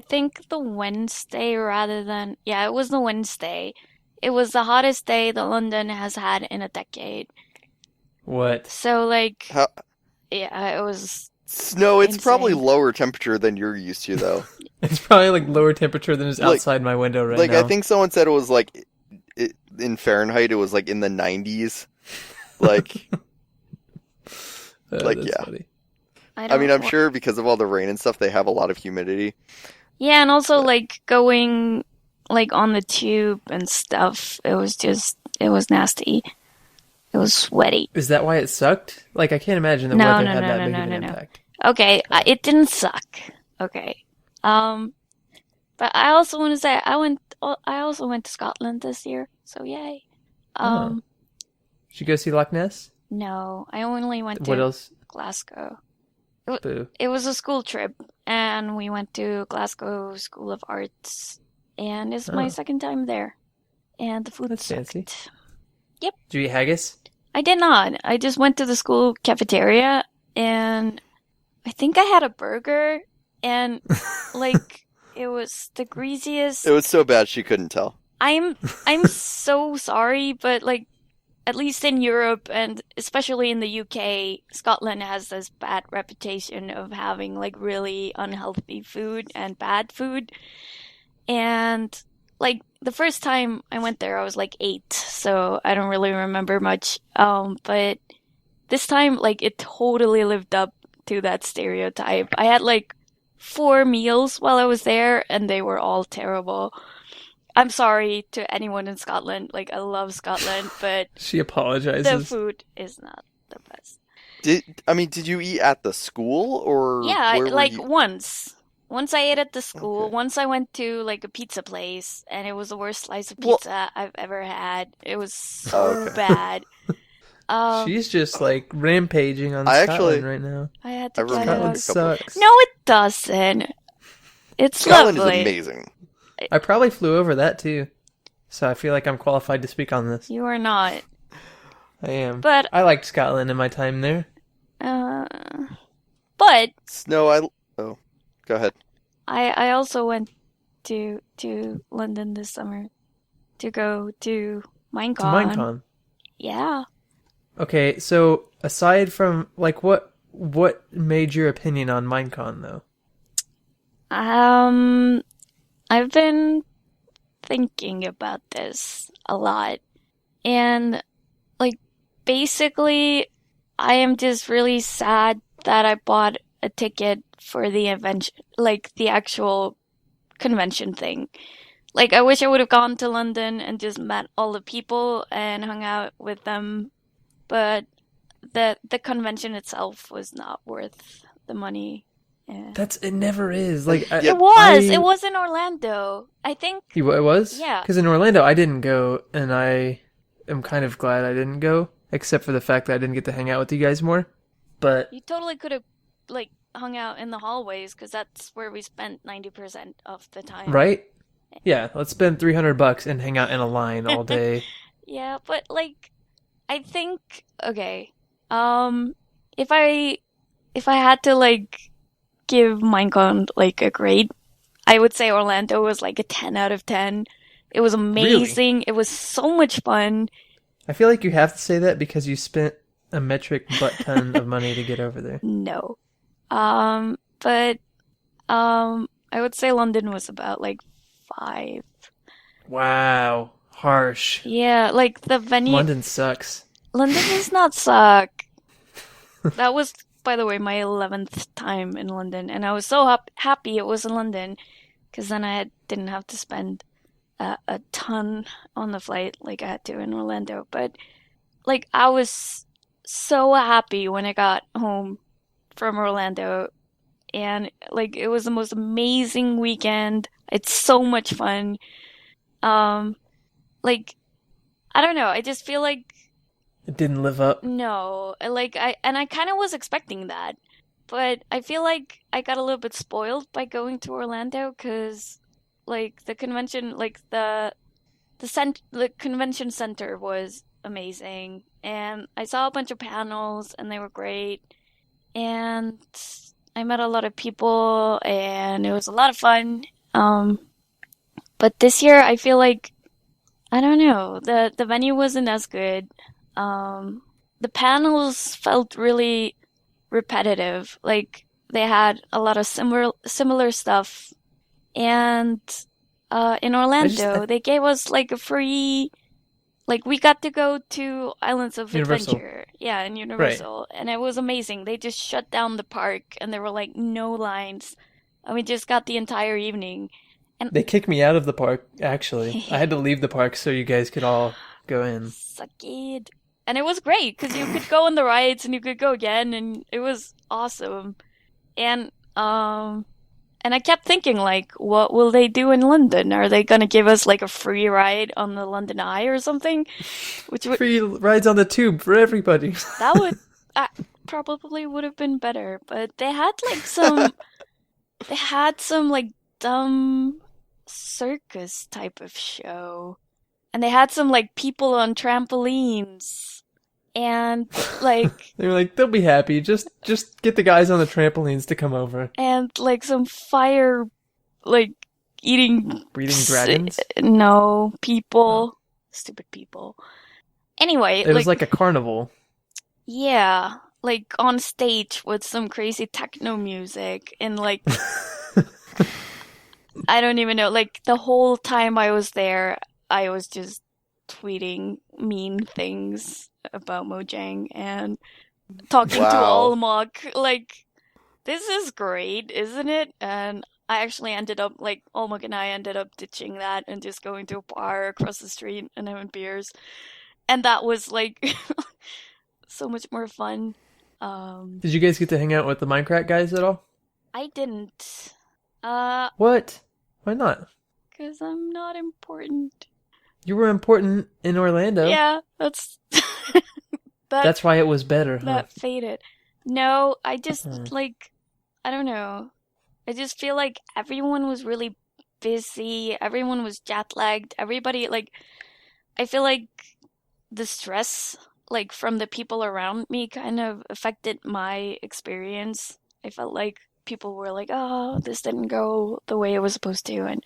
think the Wednesday rather than it was the Wednesday. It was the hottest day that London has had in a decade. What? So like How, it was Snow, it's probably insane. lower temperature than you're used to, though. It's probably like lower temperature than is Like- outside my window right Like, now. I think someone said it was like, in Fahrenheit, it was like in the 90s. Like, like, That's yeah. funny. I mean, I'm don't- sure because of all the rain and stuff, they have a lot of humidity. Yeah, and also like going like on the tube and stuff. It was nasty. It was sweaty. Is that why it sucked? Like, I can't imagine the No, weather no, had no, that no, big no, of an no, no. impact. Okay, it didn't suck. Okay. But I also want to say I also went to Scotland this year. So yay. Did you go see Loch Ness? No, I only went What to else? Glasgow. Boo. It was a school trip, and we went to Glasgow School of Arts, and it's my Oh. second time there. And the food That's sucked. fancy. Did you eat haggis? I did not. I just went to the school cafeteria, and I think I had a burger, and like it was the greasiest. It was so bad she couldn't tell. I'm so sorry, but like at least in Europe and especially in the UK, Scotland has this bad reputation of having like really unhealthy food and bad food. And like the first time I went there, I was like 8, so I don't really remember much. But this time, like it totally lived up to that stereotype. I had like 4 meals while I was there, and they were all terrible. I'm sorry to anyone in Scotland. Like, I love Scotland, but She apologizes. the food is not the best. Did you eat at the school or Yeah, where were like you? once. Once I ate at the school. Okay. Once I went to like a pizza place, and it was the worst slice of Well- pizza I've ever had. It was so Oh, okay. bad. She's just like rampaging on I Scotland actually- right now. I had I to get remember Scotland out. a couple of- sucks. No, it doesn't. It's Scotland lovely. is amazing. I probably flew over that too. So I feel like I'm qualified to speak on this. You are not. I am. But, I liked Scotland in my time there. but Snow, go ahead. I also went to London this summer to go to To Minecon. Minecon. Yeah. Okay, so aside from like what made your opinion on Minecon though? I've been thinking about this a lot. And like basically I am just really sad that I bought a ticket for the event, like the actual convention thing. Like I wish I would have gone to London and just met all the people and hung out with them, but the convention itself was not worth the money. Yeah. It never is. Like Yeah. It was in Orlando. I think, It was? yeah. Because in Orlando I didn't go, and I am kind of glad I didn't go, except for the fact that I didn't get to hang out with you guys more. But You totally could have like hung out in the hallways because that's where we spent 90% of the time. right? Yeah, let's spend $300 and hang out in a line all day. Yeah, but like I think okay. If I had to like give Minecon like a grade, I would say Orlando was like a 10 out of 10. It was amazing. It was so much fun. I feel like you have to say that because you spent a metric butt ton of money to get over there. No. But I would say London was about like 5. Wow, harsh. Yeah, like the venue. London sucks. London does not suck. That was, by the way, my 11th time in London, and I was so happy it was in London, because then didn't have to spend a ton on the flight like I had to in Orlando. But like I was so happy when I got home from Orlando, and like it was the most amazing weekend. It's so much fun. Like I don't know. I just feel like It didn't live up. no, like I kind of was expecting that, but I feel like I got a little bit spoiled by going to Orlando because, like, the convention, like the convention center was amazing, and I saw a bunch of panels, and they were great, and I met a lot of people, and it was a lot of fun. But this year I feel like I don't know, the venue wasn't as good. The panels felt really repetitive. Like they had a lot of similar stuff. And in Orlando, they gave us like a free, like we got to go to Islands of Universal. Adventure. Yeah, in Universal. Right. And it was amazing. They just shut down the park and there were like no lines. And we just got the entire evening. And they kicked me out of the park, actually. I had to leave the park so you guys could all go in. Suck it. And it was great because you could go on the rides and you could go again, and it was awesome. And I kept thinking, like, what will they do in London? Are they gonna give us like a free ride on the London Eye or something? Free rides on the tube for everybody. That would probably would have been better. But they had like some like dumb circus type of show. And they had some like people on trampolines, and like they were like, they'll be happy. Just get the guys on the trampolines to come over. And like some fire, like breathing dragons. No, people, stupid people. Anyway, it was like a carnival. Yeah, like on stage with some crazy techno music and like. I don't even know. Like the whole time I was there, I was just tweeting mean things about Mojang and talking to Olmok. Like, this is great, isn't it? And I actually ended up, like, Olmok and I ended up ditching that and just going to a bar across the street and having beers. And that was, like, so much more fun. Did you guys get to hang out with the Minecraft guys at all? I didn't. What? Why not? Because I'm not important. You were important in Orlando. Yeah, that's why it was better. That faded. No, I just like I don't know. I just feel like everyone was really busy. Everyone was jet lagged. Everybody like I feel like the stress like from the people around me kind of affected my experience. I felt like people were like, "Oh, this didn't go the way it was supposed to," and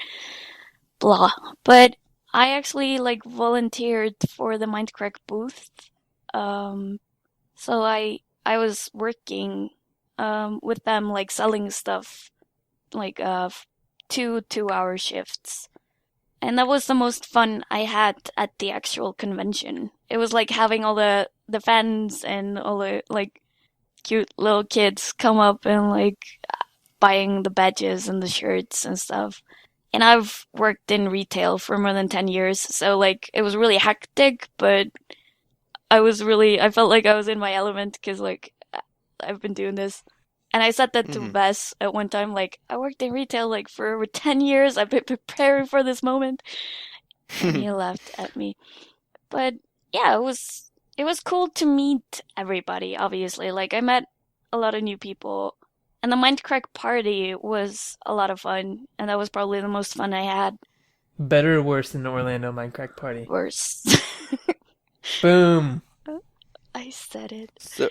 blah. But I actually like volunteered for the Minecraft booth. Um, so I was working with them like selling stuff like 2 2-hour shifts. And that was the most fun I had at the actual convention. It was like having all the fans and all the like cute little kids come up and like buying the badges and the shirts and stuff. And I've worked in retail for more than 10 years, so like it was really hectic, but I felt like I was in my element because like I've been doing this. And I said that to Hmm. Bess at one time, like, I worked in retail like for over 10 years. I've been preparing for this moment. And he laughed at me. But yeah, it was cool to meet everybody, obviously. Like I met a lot of new people. And the Minecraft party was a lot of fun, and that was probably the most fun I had. Better or worse than the Orlando Minecraft party? Worse. Boom. I said it. So,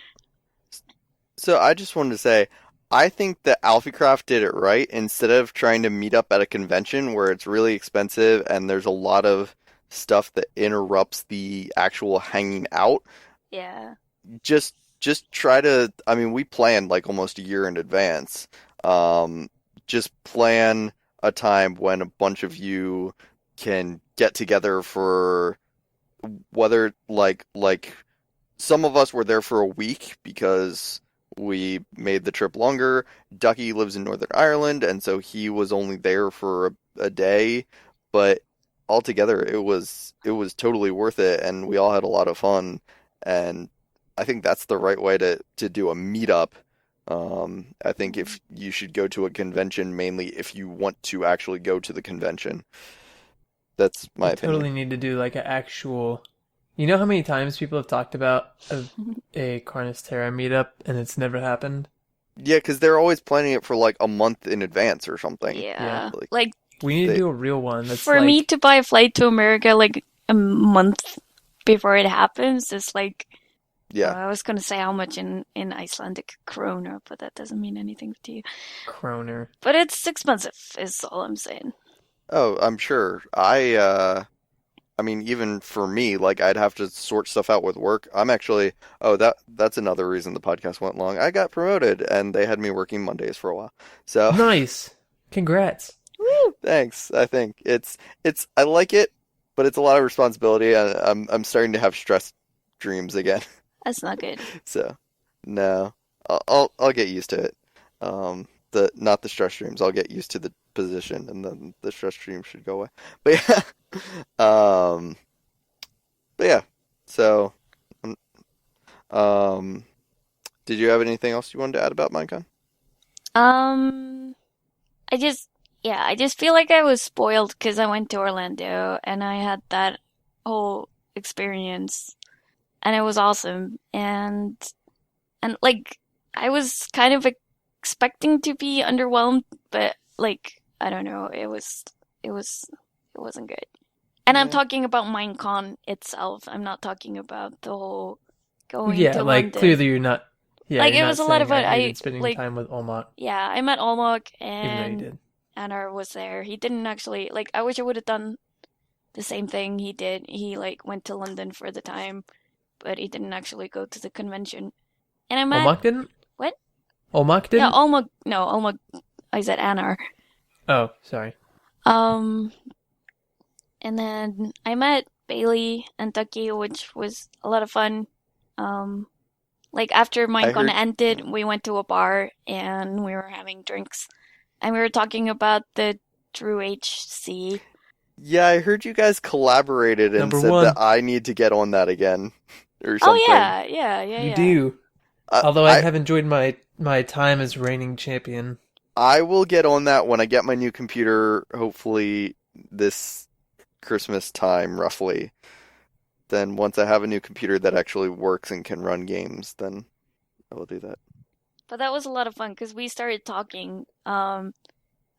so I just wanted to say, I think that Alfie did it right. Instead of trying to meet up at a convention where it's really expensive and there's a lot of stuff that interrupts the actual hanging out, Yeah. just try to. I mean, we planned like almost a year in advance. Um, just plan a time when a bunch of you can get together for whether like some of us were there for a week because we made the trip longer. Ducky lives in Northern Ireland, and so he was only there for a day, but altogether it was totally worth it, and we all had a lot of fun. And I think that's the right way to do a meetup. I think if you should go to a convention mainly if you want to actually go to the convention. That's my You opinion. totally need to do like an actual. You know how many times people have talked about a Carnus Terra meetup and it's never happened? Yeah, because they're always planning it for like a month in advance or something. Yeah. Yeah. Like Like We need to they, do a real one that's for me like, to buy a flight to America like a month before it happens is like yeah. I was gonna say how much in Icelandic krona, but that doesn't mean anything to you. Croner. But it's expensive, is all I'm saying. Oh, I'm sure. I mean, even for me, like I'd have to sort stuff out with work. I'm actually, oh, that's another reason the podcast went long. I got promoted and they had me working Mondays for a while. So, Nice. Congrats. Woo! thanks. I think I like it, but it's a lot of responsibility and I'm starting to have stress dreams again. That's not good. So, no. I'll get used to it. The not the stress dreams. I'll get used to the position and then the stress dreams should go away. But yeah. Um, but yeah. So, um, um, did you have anything else you wanted to add about Minecon? Um, I just I just feel like I was spoiled because I went to Orlando and I had that whole experience and it was awesome and like I was kind of expecting to be underwhelmed, but like I don't know, it wasn't good. And I'm Yeah. talking about Minecon itself. I'm not talking about the whole going Yeah, to like London. clearly you're not. Yeah, Like you're it not was a lot saying of fun. I I hated spending like time with Olmok, yeah, I met Olmok even though you and did. Anar was there. He didn't actually like I wish I would have done the same thing he did. He like went to London for the time, but he didn't actually go to the convention. And I met Olmok didn't? what? Olmok Yeah, didn't? Olmok. No, Olmok. I said Anar. Oh, sorry. Um, and then I met Bailey and Ducky, which was a lot of fun. Um, like after I Minecon heard. ended, we went to a bar and we were having drinks, and we were talking about the True HC. Yeah, I heard you guys collaborated and Number said that one. I need to get on that again or Oh something. You do. I, Although I I have enjoyed my time as reigning champion. I will get on that when I get my new computer, hopefully this Christmas time, roughly. Then once I have a new computer that actually works and can run games, then I will do that. But that was a lot of fun because we started talking.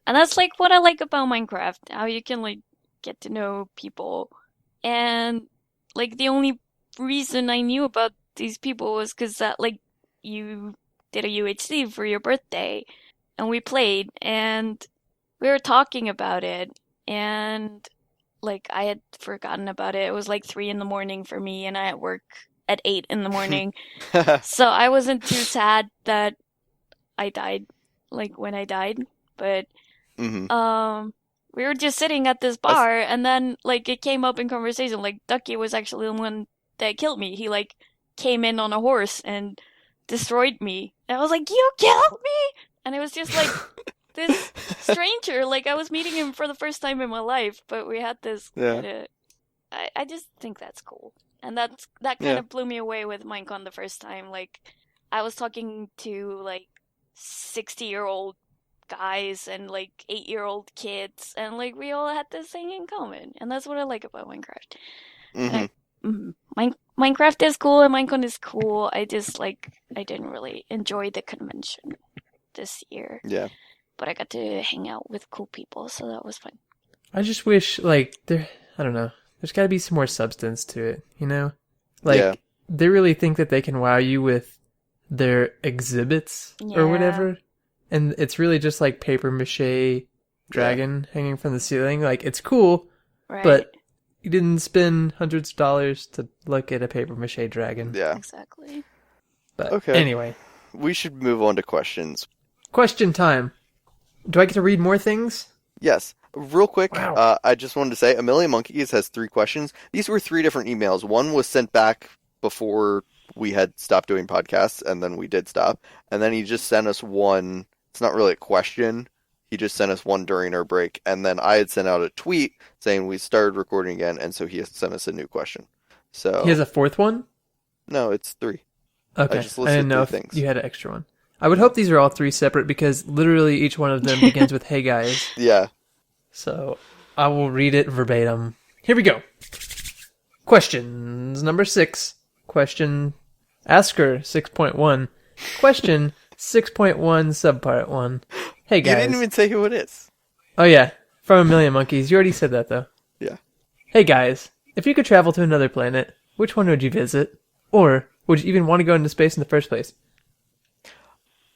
And that's like what I like about Minecraft, how you can like get to know people. And like the only reason I knew about these people was because that like you did a UHC for your birthday and we played and we were talking about it and like I had forgotten about it. It was like 3 in the morning for me, and I had work at 8 in the morning. So I wasn't too sad that I died, like when I died. But we were just sitting at this bar, and then like it came up in conversation. Like Ducky was actually the one that killed me. He like came in on a horse and destroyed me. And I was like, "You killed me!" And it was just like this stranger. Like I was meeting him for the first time in my life, but we had this. Yeah. I just think that's cool, and that kind of blew me away with Minecon the first time. Like I was talking to like 60-year-old guys and like 8-year-old kids, and like we all had this thing in common, and that's what I like about Minecraft. Minecraft is cool and Minecon is cool. I just like I didn't really enjoy the convention this year. Yeah. But I got to hang out with cool people, so that was fun. I just wish like I don't know. There's got to be some more substance to it, you know? Like they really think that they can wow you with their exhibits or whatever. And it's really just like paper mache dragon hanging from the ceiling. Like it's cool, but you didn't spend hundreds of dollars to look at a paper mache dragon. Yeah. Exactly. But anyway. We should move on to questions. Question time. Do I get to read more things? Yes. Real quick, Wow. I just wanted to say, A Million Monkeys has 3 questions. These were 3 different emails. One was sent back before we had stopped doing podcasts, and then we did stop. And then he just sent us one. It's not really a question. He just sent us one during our break. And then I had sent out a tweet saying we started recording again, and so he has sent us a new question. So He has a 4th one? No, it's 3. Okay. I just I listed didn't know 3 if things. you had an extra one. I would hope these are all 3 separate because literally each one of them begins with "Hey guys." Yeah. So I will read it verbatim. Here we go. Questions number 6. Question Asker 6.1. Question 6.1 subpart 1. Hey guys. You didn't even say who it is. Oh yeah, from A Million Monkeys. You already said that though. Yeah. Hey guys, if you could travel to another planet, which one would you visit? Or would you even want to go into space in the first place?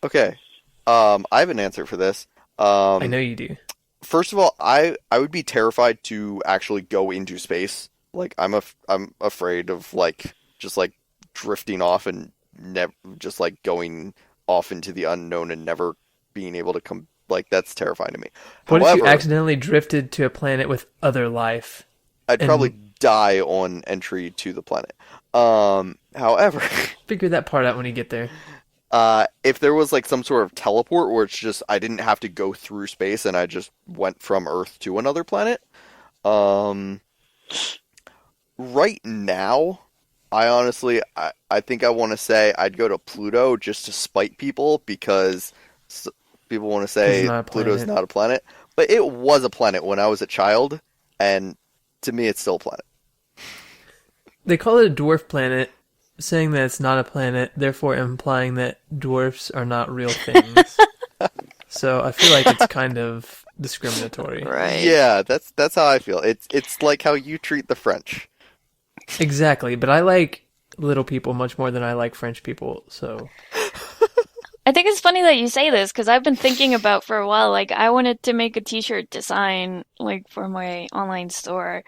Okay. I have an answer for this. I know you do. First of all, I would be terrified to actually go into space. Like I'm afraid of like just like drifting off and just like going off into the unknown and never being able to come. Like that's terrifying to me. What However, if you accidentally drifted to a planet with other life? I'd probably die on entry to the planet. However, Figure that part out when you get there. if there was like some sort of teleport where it's just I didn't have to go through space and I just went from Earth to another planet, right now, I honestly I think I want to say I'd go to Pluto just to spite people because people want to say Pluto's not a planet, but it was a planet when I was a child, and to me it's still a planet. They call it a dwarf planet, saying that it's not a planet, therefore implying that dwarfs are not real things. So I feel like it's kind of discriminatory. Right. Yeah, that's how I feel. It's like how you treat the French. Exactly, but I like little people much more than I like French people, so... I think it's funny that you say this because I've been thinking about for a while. Like, I wanted to make a T-shirt design, like for my online store,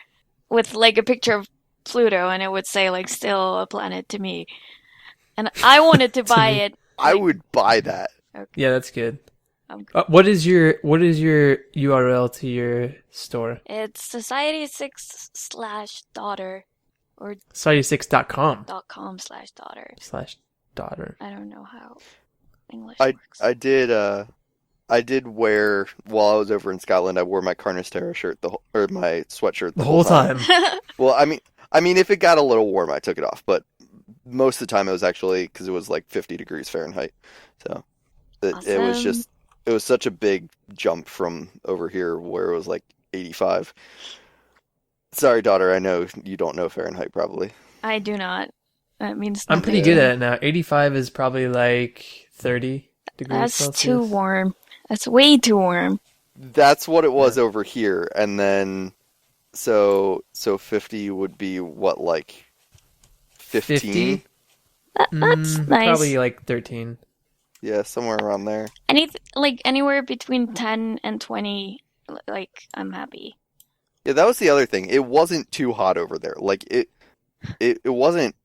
with like a picture of Pluto, and it would say like "still a planet to me." And I wanted to buy it. I would buy that. Okay. Yeah, that's good. What is your URL to your store? It's society6/daughter or Society6.com. .com/daughter. I don't know how English I works. I did wear while I was over in Scotland. I wore my Carnistera shirt or my sweatshirt The whole time. Well, I mean, if it got a little warm, I took it off. But most of the time, it was actually because it was like 50 degrees Fahrenheit. So it was just it was such a big jump from over here where it was like 85. Sorry, daughter. I know you don't know Fahrenheit probably. I do not. That means I'm nothing. pretty good at it now. 85 is probably like 30 degrees That's Celsius. too warm. That's way too warm. That's what it was over here, and then so 50 would be what, like 15? 50? That's nice. Probably like 13. Yeah, somewhere around there. Like anywhere between 10 and 20, like I'm happy. Yeah, that was the other thing. It wasn't too hot over there. Like it wasn't.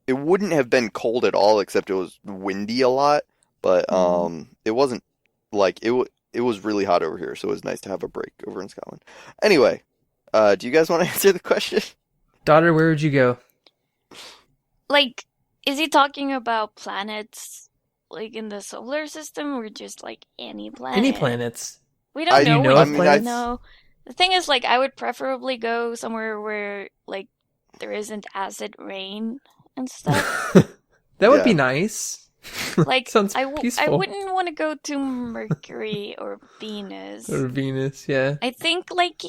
It wouldn't have been cold at all, except it was windy a lot. But it wasn't like it was really hot over here, so it was nice to have a break over in Scotland. Anyway, do you guys want to answer the question? Daudur, where would you go? Like, is he talking about planets, like, in the solar system, or just, like, any planet? Any planets. We don't know. know of planets? No. The thing is, like, I would preferably go somewhere where, like, there isn't acid rain and stuff. That would Yeah. be nice. Like, Sounds I peaceful. wouldn't want to go to Mercury or Venus. Or Venus, yeah. I think, like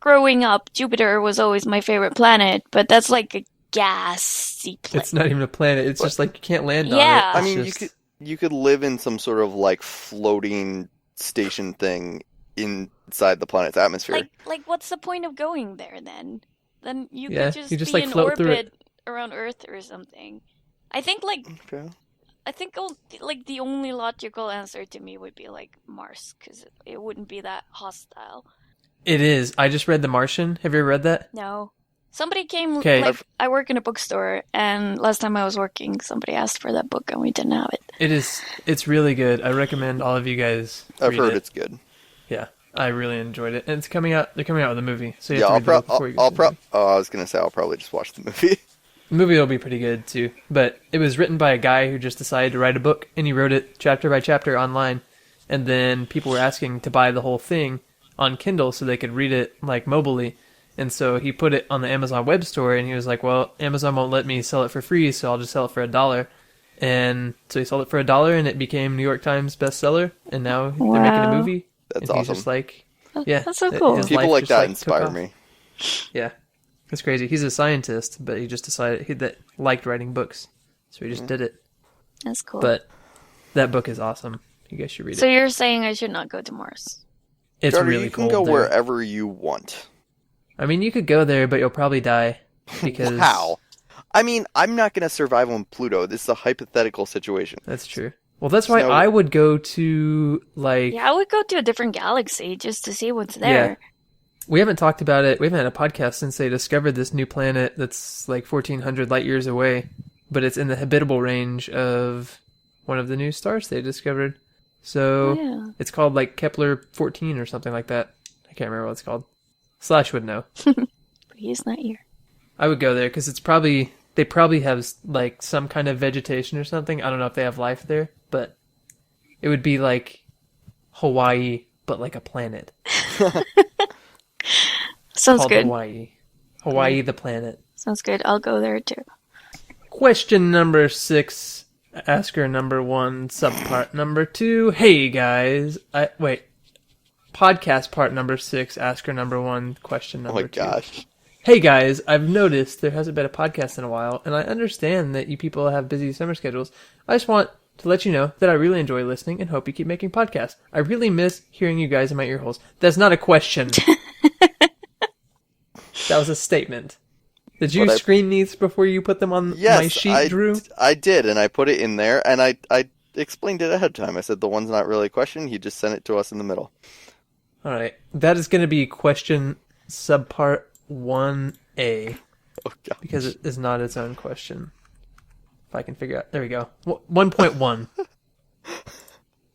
growing up, Jupiter was always my favorite planet, but that's like a gassy planet. It's not even a planet. It's just like you can't land on Yeah. it. I It's mean, just- you could live in some sort of like floating station thing inside the planet's atmosphere. Like what's the point of going there then? Then you Yeah, could just, you just, be like, in float through orbit around Earth or something. I think Okay. like the only logical answer to me would be like Mars, because it wouldn't be that hostile. It is. I just read The Martian. Have you ever read that? No. Somebody came, Okay. like, I work in a bookstore, and last time I was working, somebody asked for that book, and we didn't have it. It is. It's really good. I recommend all of you guys I've read heard it. it's good. Yeah, I really enjoyed it. And it's coming out. They're coming out with a movie, so you Yeah, have to read the book before you go see the movie. I was gonna say I'll probably just watch the movie. The movie will be pretty good too. But it was written by a guy who just decided to write a book, and he wrote it chapter by chapter online. And then people were asking to buy the whole thing on Kindle so they could read it like mobily. And so he put it on the Amazon web store, and he was like, well, Amazon won't let me sell it for free, so I'll just sell it for $1. And so he sold it for $1, and it became New York Times bestseller. And now they're making a Wow. movie. That's and he's awesome. just like, yeah, That's so cool. his People life like just, that took inspire off. me. Yeah, it's crazy. He's a scientist, but he just decided he that liked writing books, so he just did it. That's cool. But that book is awesome. You guys should read So it. you're saying I should not go to Mars? It's Jordan, really you can cool. go wherever you want. I mean, you could go there, but you'll probably die because Wow. I mean, I'm not gonna survive on Pluto. This is a hypothetical situation. That's true. Well, that's why So- I would go to like. Yeah, I would go to a different galaxy just to see what's there. We haven't talked about it. We haven't had a podcast since they discovered this new planet that's like 1,400 light years away, but it's in the habitable range of one of the new stars they discovered. So Yeah. it's called like Kepler 14 or something like that. I can't remember what it's called. Slash would know. But he's not here. I would go there because they probably have like some kind of vegetation or something. I don't know if they have life there, but it would be like Hawaii, but like a planet. Sounds called good. Hawaii. Hawaii the planet. Sounds good. I'll go there too. Question number 6, asker number 1, subpart number 2. Hey guys, podcast part number 6, asker number 1, question Oh number my 2. gosh. Hey guys, I've noticed there hasn't been a podcast in a while, and I understand that you people have busy summer schedules. I just want to let you know that I really enjoy listening and hope you keep making podcasts. I really miss hearing you guys in my ear holes. That's not a question. That was a statement. Did you But screen these before you put them on Yes, my sheet, Drew? I did, and I put it in there, and I explained it ahead of time. I said the one's not really a question. He just sent it to us in the middle. All right. That is going to be question subpart 1A Oh god. because it is not its own question. If I can figure out. There we go. 1.1.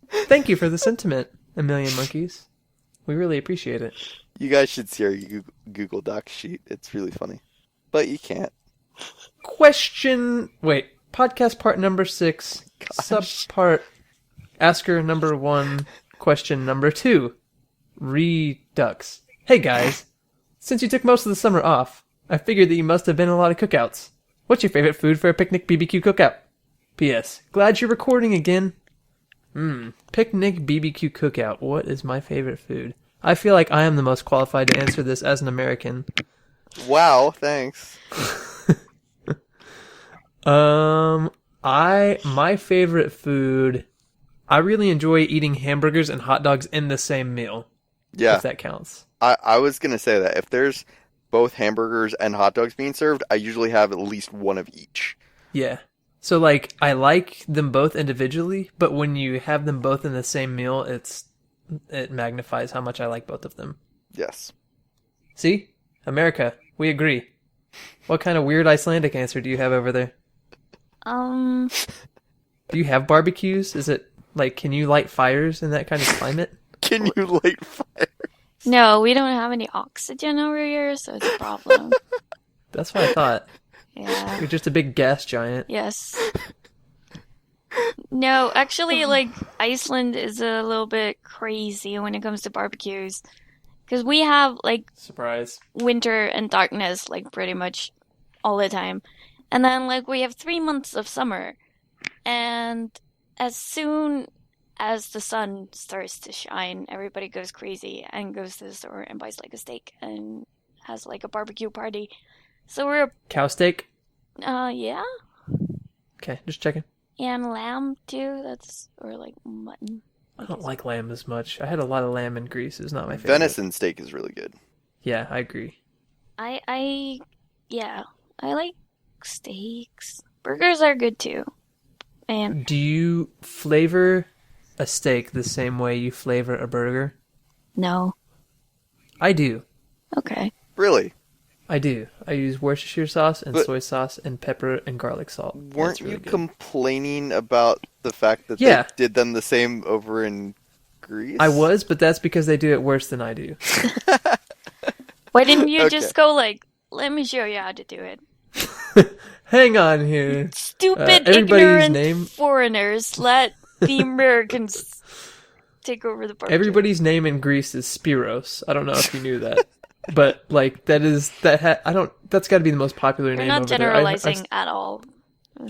Thank you for the sentiment, A Million Monkeys. We really appreciate it. You guys should see our Google Docs sheet. It's really funny. But you can't. Podcast part number 6, subpart, asker number 1, question number 2, Redux. Hey guys, since you took most of the summer off, I figured that you must have been in a lot of cookouts. What's your favorite food for a picnic BBQ cookout? P.S. Glad you're recording again. Picnic BBQ cookout. What is my favorite food? I feel like I am the most qualified to answer this as an American. Wow, thanks. My favorite food, I really enjoy eating hamburgers and hot dogs in the same meal. Yeah, If that counts. I was gonna say that. If there's both hamburgers and hot dogs being served, I usually have at least one of each. Yeah. So like I like them both individually, but when you have them both in the same meal, it magnifies how much I like both of them. Yes. See? America. We agree. What kind of weird Icelandic answer do you have over there? Do you have barbecues? Is it, like, can you light fires in that kind of climate? Can you light fire? No, we don't have any oxygen over here, so it's a problem. That's what I thought. Yeah. You're just a big gas giant. Yes. No, actually, like, Iceland is a little bit crazy when it comes to barbecues. Because we have, like, Surprise. winter and darkness, like, pretty much all the time. And then, like, we have 3 months of summer. And as soon as the sun starts to shine, everybody goes crazy and goes to the store and buys, like, a steak and has, like, a barbecue party. So we're, Cow steak? yeah. Okay, just checking. And lamb, too. Or, like, mutton. I don't like lamb as much. I had a lot of lamb in Greece. It's not my favorite. Venison steak is really good. Yeah, I agree. Yeah, I like steaks. Burgers are good, too. And Do you flavor a steak the same way you flavor a burger? no. I do. Okay. Really? I do. I use Worcestershire sauce and But- soy sauce and pepper and garlic salt. Weren't That's really you good. complaining about the fact that Yeah. they did them the same over in Greece? I was, but that's because they do it worse than I do. Why didn't you Okay. just go, like, let me show you how to do it? Hang on here. Stupid, everybody's ignorant name- foreigners let the Americans take over the barbecue. Everybody's name in Greece is Spiros. I don't know if you knew that. But like that's got to be the most popular You're name not over there. generalizing at all.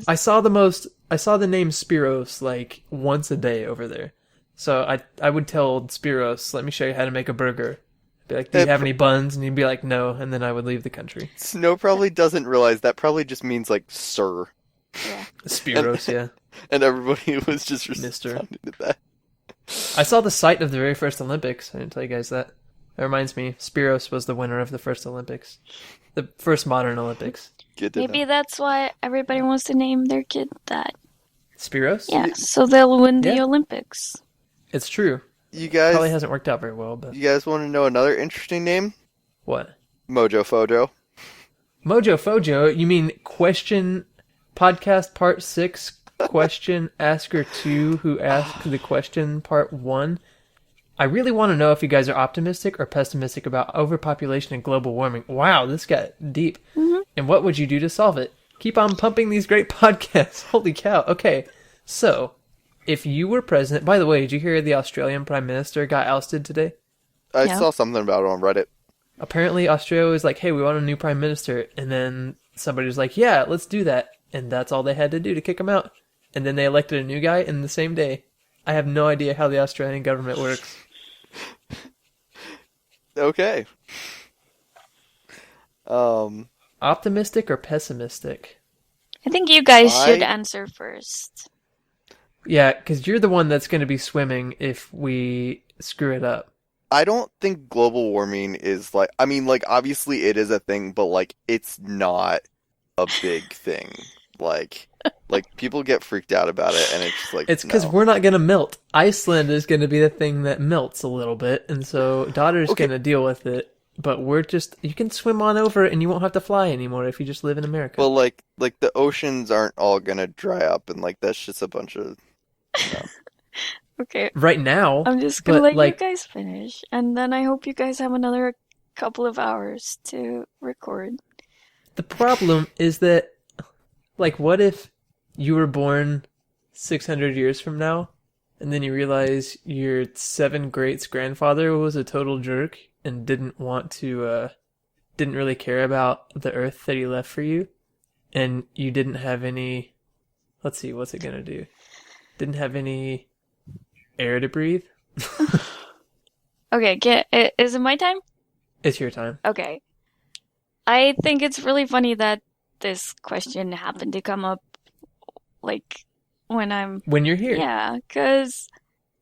I saw the name Spiros like once a day over there. So I would tell Spiros, let me show you how to make a burger. Be like, do you have any buns? And he'd be like, no, and then I would leave the country. Snow probably doesn't realize that probably just means like sir. Yeah. Spiros, yeah. And everybody was just Mister. responding to that. I saw the site of the very first Olympics. I didn't tell you guys that. That reminds me, Spiros was the winner of the first Olympics. The first modern Olympics. Good to Maybe know. that's why everybody wants to name their kid that. Spiros? Yeah, so they'll win the Yeah. Olympics. It's true. You guys, Probably hasn't worked out very well, but you guys want to know another interesting name? what? Mojo Fojo. Mojo Fojo, you mean question podcast part 6, question asker 2 who asked the question part 1? I really want to know if you guys are optimistic or pessimistic about overpopulation and global warming. Wow, this got deep. Mm-hmm. And what would you do to solve it? Keep on pumping these great podcasts. Holy cow. Okay, so if you were president... By the way, did you hear the Australian Prime Minister got ousted today? I No. saw something about it on Reddit. Apparently Australia was like, hey, we want a new prime minister. And then somebody was like, yeah, let's do that. And that's all they had to do to kick him out. And then they elected a new guy in the same day. I have no idea how the Australian government works. Okay. Optimistic or pessimistic? I think you guys should I- answer first. Yeah, because you're the one that's going to be swimming if we screw it up. I don't think global warming is like, I mean, like, obviously it is a thing, but like, it's not a big thing. Like people get freaked out about it, and it's just like, It's because no. we're not going to melt. Iceland is going to be the thing that melts a little bit, and so Dauder's Okay. going to deal with it. But you can swim on over and you won't have to fly anymore if you just live in America. Well, like the oceans aren't all gonna dry up, and like that's just a bunch of. Okay, right now, I'm just gonna but, let like, you guys finish, and then I hope you guys have another couple of hours to record. the problem is that, like, what if you were born 600 years from now, and then you realize your 7 greats grandfather was a total jerk and didn't really care about the earth that he left for you, and you didn't have any, let's see, what's it gonna do? Didn't have any air to breathe? Okay, is it my time? It's your time. Okay. I think it's really funny that this question happened to come up, like, when I'm... When you're here. Yeah, because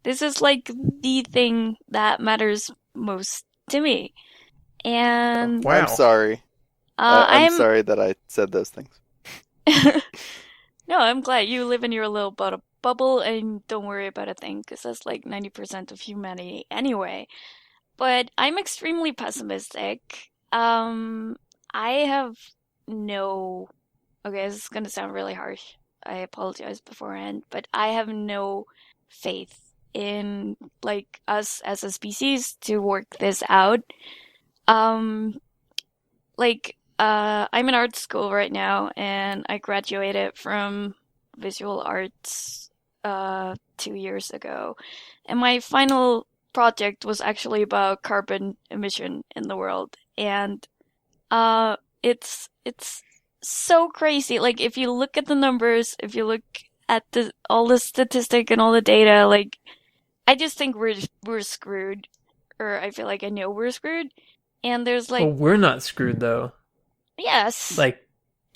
this is, like, the thing that matters most to me. And Wow. I'm sorry. I'm sorry that I said those things. No, I'm glad you live in your little bubble and don't worry about a thing, because that's like 90% of humanity anyway. But I'm extremely pessimistic, I have no. Okay, this is gonna sound really harsh. I apologize beforehand, but I have no faith in like us as a species to work this out. Um, I'm in art school right now, and I graduated from visual arts 2 years ago, and my final project was actually about carbon emission in the world, and it's so crazy. Like if you look at the numbers, if you look at the all the statistic and all the data, like I just think we're screwed, or I feel like I know we're screwed. And there's Well, like we're not screwed though. yes, Like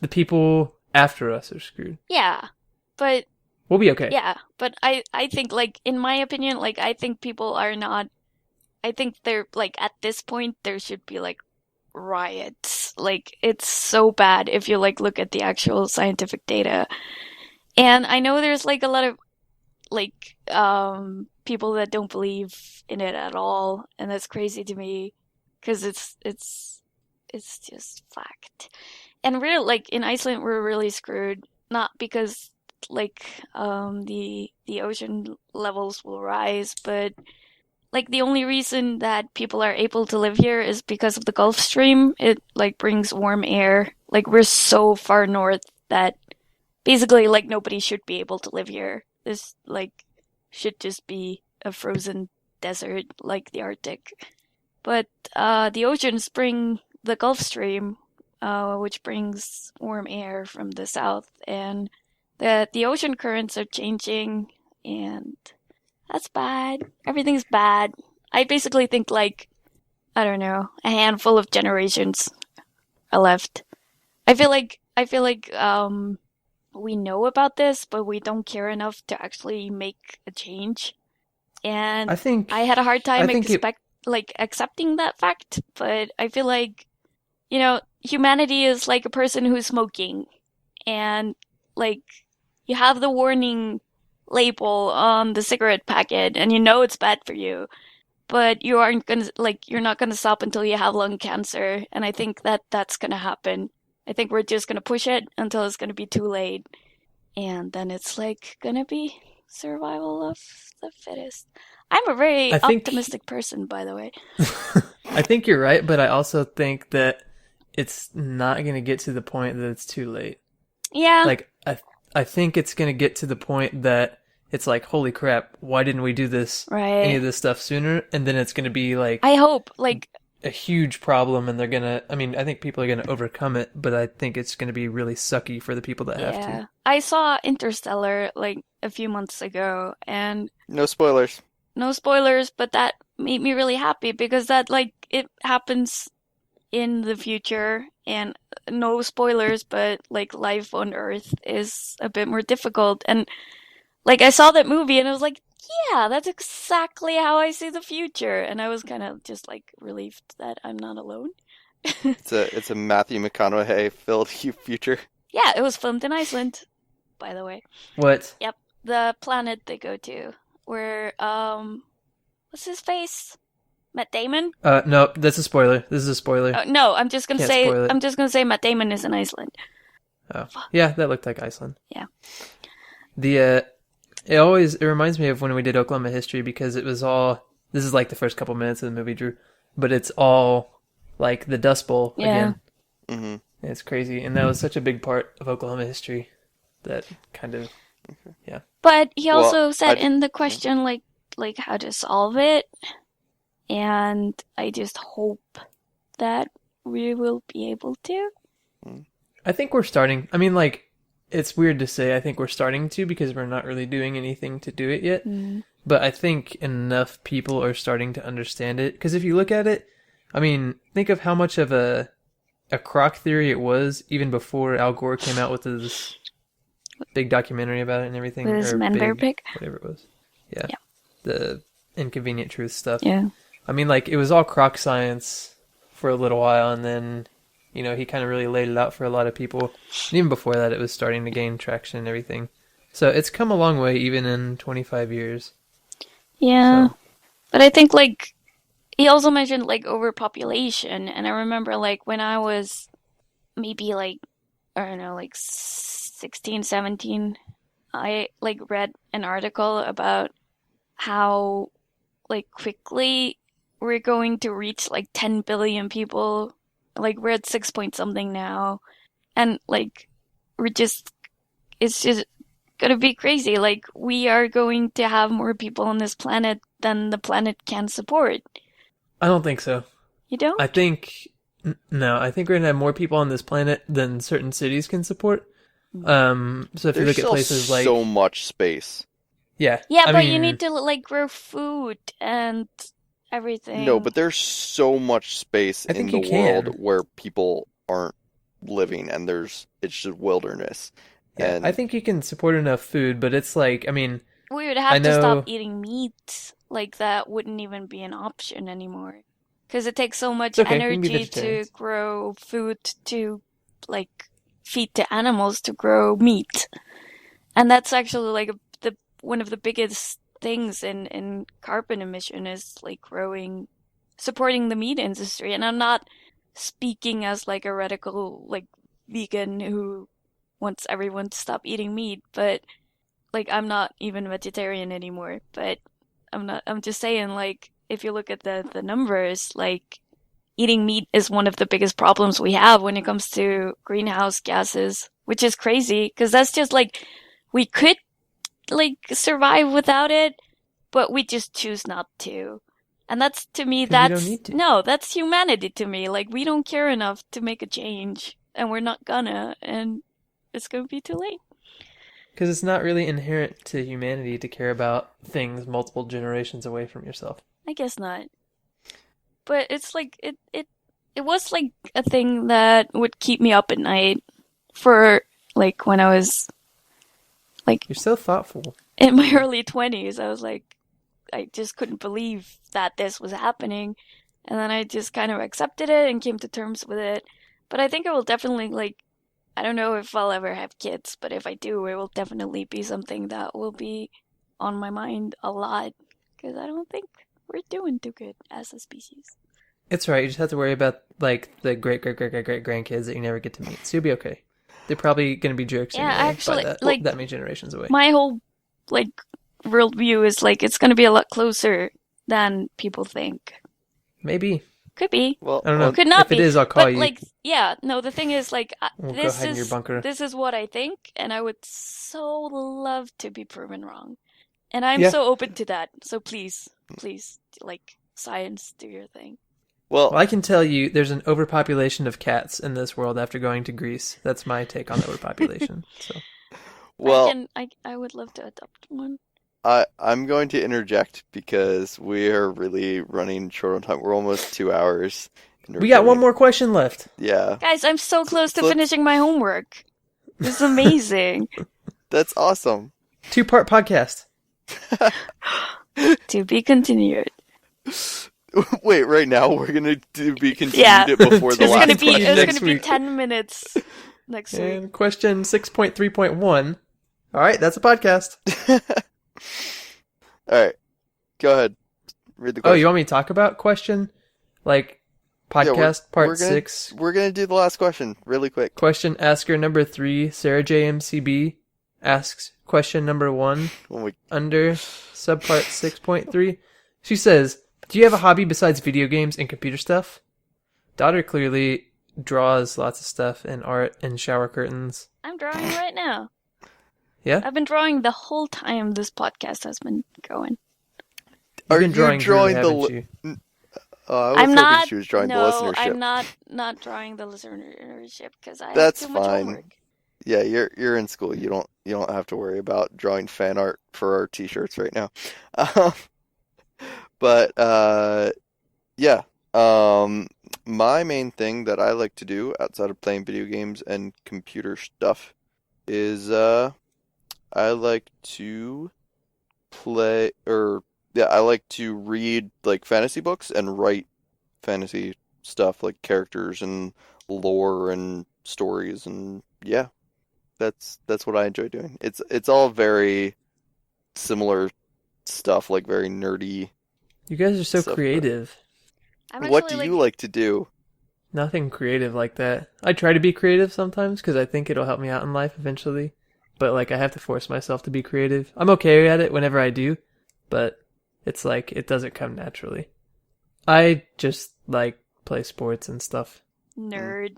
the people after us are screwed. yeah, but We'll be okay. yeah, but I think like in my opinion, like I think people are not. I think they're like at this point there should be like riots. Like it's so bad if you like look at the actual scientific data. And I know there's like a lot of like people that don't believe in it at all, and that's crazy to me because it's just fact. And really, like in Iceland, we're really screwed. Not because like the ocean levels will rise, but like the only reason that people are able to live here is because of the Gulf Stream. It like brings warm air. Like we're so far north that basically like nobody should be able to live here. This like should just be a frozen desert like the Arctic. But the oceans bring the Gulf Stream, which brings warm air from the south, and the ocean currents are changing, and that's bad. Everything's bad. I basically think like I don't know, a handful of generations are left. I feel like we know about this, but we don't care enough to actually make a change. And I had a hard time accepting that fact, but I feel like humanity is like a person who's smoking, and like you have the warning label on the cigarette packet, and you know it's bad for you, but you're not gonna stop until you have lung cancer, and I think that's gonna happen. I think we're just gonna push it until it's gonna be too late, and then it's like gonna be survival of the fittest. I'm a very optimistic person, by the way. I think you're right, but I also think that it's not going to get to the point that it's too late. Yeah. Like, I think it's going to get to the point that it's like, holy crap, why didn't we do any of this stuff sooner? And then it's going to be like... I hope, like... a huge problem, and they're going to... I mean, I think people are going to overcome it, but I think it's going to be really sucky for the people that have to. I saw Interstellar, like, a few months ago, and... No spoilers. No spoilers, but that made me really happy because that, like, it happens in the future, and no spoilers, but, like, life on Earth is a bit more difficult. And, like, I saw that movie and I was like, yeah, that's exactly how I see the future. And I was kind of just, like, relieved that I'm not alone. It's a Matthew McConaughey-filled future. Yeah, it was filmed in Iceland, by the way. What? Yep, the planet they go to. Where, what's his face? Matt Damon? No, that's a spoiler. This is a spoiler. No, I'm just gonna say Matt Damon is in Iceland. Oh, yeah, that looked like Iceland. Yeah. It reminds me of when we did Oklahoma history because it was all, this is like the first couple minutes of the movie, Drew, but it's all like the Dust Bowl again. Mm-hmm. It's crazy, and that was such a big part of Oklahoma history that kind of, yeah. But he also said in the question, like how to solve it. And I just hope that we will be able to. I think we're starting. I mean, like, it's weird to say I think we're starting to because we're not really doing anything to do it yet. But I think enough people are starting to understand it. Because if you look at it, I mean, think of how much of a crock theory it was even before Al Gore came out with his... big documentary about it and everything. With Man-Bear Pig? Whatever it was. Yeah. The Inconvenient Truth stuff. Yeah. I mean, like, it was all crock science for a little while, and then, he kind of really laid it out for a lot of people. And even before that, it was starting to gain traction and everything. So it's come a long way, even in 25 years. Yeah. So. But I think, like, he also mentioned like overpopulation, and I remember like when I was maybe like I don't know, like 16, 17, I like read an article about how like quickly we're going to reach like 10 billion people. Like we're at 6 point something now. And like we're just it's just gonna be crazy. Like we are going to have more people on this planet than the planet can support. I don't think so. You don't? I think no. I think we're gonna have more people on this planet than certain cities can support. So if you There's look at still places like so much space. yeah, Yeah, I but you mean, need to like grow food and everything. No, but there's so much space I in think the you world can. where people aren't living, and it's just wilderness. Yeah, I And think you can support enough food, but it's like I mean, We would I have to stop know eating meat. Like that wouldn't even be an option anymore. Because it takes so much it's okay. We can be energy to vegetarians. grow food to like feed to animals to grow meat. And that's actually like the one of the biggest things in carbon emission is like supporting the meat industry. And I'm not speaking as like a radical like vegan who wants everyone to stop eating meat, but like I'm not even vegetarian anymore, but I'm just saying like if you look at the numbers, like eating meat is one of the biggest problems we have when it comes to greenhouse gases, which is crazy because that's just like we could like survive without it, but we just choose not to. And that's to me Because we don't need to. no, that's humanity to me. Like we don't care enough to make a change and we're not gonna and it's gonna be too late. Because it's not really inherent to humanity to care about things multiple generations away from yourself. I guess not. But it's like it was like a thing that would keep me up at night for like when I was like You're so thoughtful. in my early 20s. I was like I just couldn't believe that this was happening. And then I just kind of accepted it and came to terms with it. But I think I will definitely like I don't know if I'll ever have kids, but if I do, it will definitely be something that will be on my mind a lot because I don't think we're doing too good as a species. It's right. You just have to worry about like the great great great great great grandkids that you never get to meet. So you'll be okay. They're probably going to be jerks Yeah, anyway by actually, like that many generations away. my whole like worldview is like it's gonna be a lot closer than people think. Maybe. Could be, well, I don't know. could not If be. it is, I'll call But you. like, yeah, no. The thing is, like, We'll go hide in your bunker. this is what I think, and I would so love to be proven wrong, and I'm Yeah. so open to that. So please, like, science, do your thing. Well, I can tell you there's an overpopulation of cats in this world after going to Greece. That's my take on overpopulation. So well, I would love to adopt one. I'm going to interject because we're really running short on time. We're almost 2 hours. we got one more question left. Yeah. Guys, I'm so close to So let's- finishing my homework. This is amazing. That's awesome. 2-part podcast. To be continued. Wait, right now we're gonna be continued Yeah. it before the It's last gonna be- question. It's next gonna be week. 10 minutes next week. And question 6.3.1. All right, that's a podcast. All right, go ahead. Read the Oh, question. you want me to talk about question? Like podcast part we're gonna, 6? We're gonna do the last question really quick. Question asker number 3, Sarah JMCB, asks question number 1 When we under subpart 6.3. She says, do you have a hobby besides video games and computer stuff? Daudur clearly draws lots of stuff and art and shower curtains. I'm drawing right now. Yeah? I've been drawing the whole time this podcast has been going. You've Are been you drawing drawing Drew, the haven't li- you? I was I'm hoping not. she was drawing the No, listenership. I'm not drawing the listenership because I That's have too much fine. homework. Yeah, you're in school. You don't have to worry about drawing fan art for our t-shirts right now. Um, but yeah. My main thing that I like to do outside of playing video games and computer stuff is I like to I like to read like fantasy books and write fantasy stuff like characters and lore and stories, and yeah, that's what I enjoy doing. It's all very similar stuff, like very nerdy. You guys are so Stuff, but- creative. what do you like to do? Nothing creative like that. I try to be creative sometimes because I think it'll help me out in life eventually. But like I have to force myself to be creative. I'm okay at it whenever I do, but it's like it doesn't come naturally. I just like play sports and stuff. Nerd.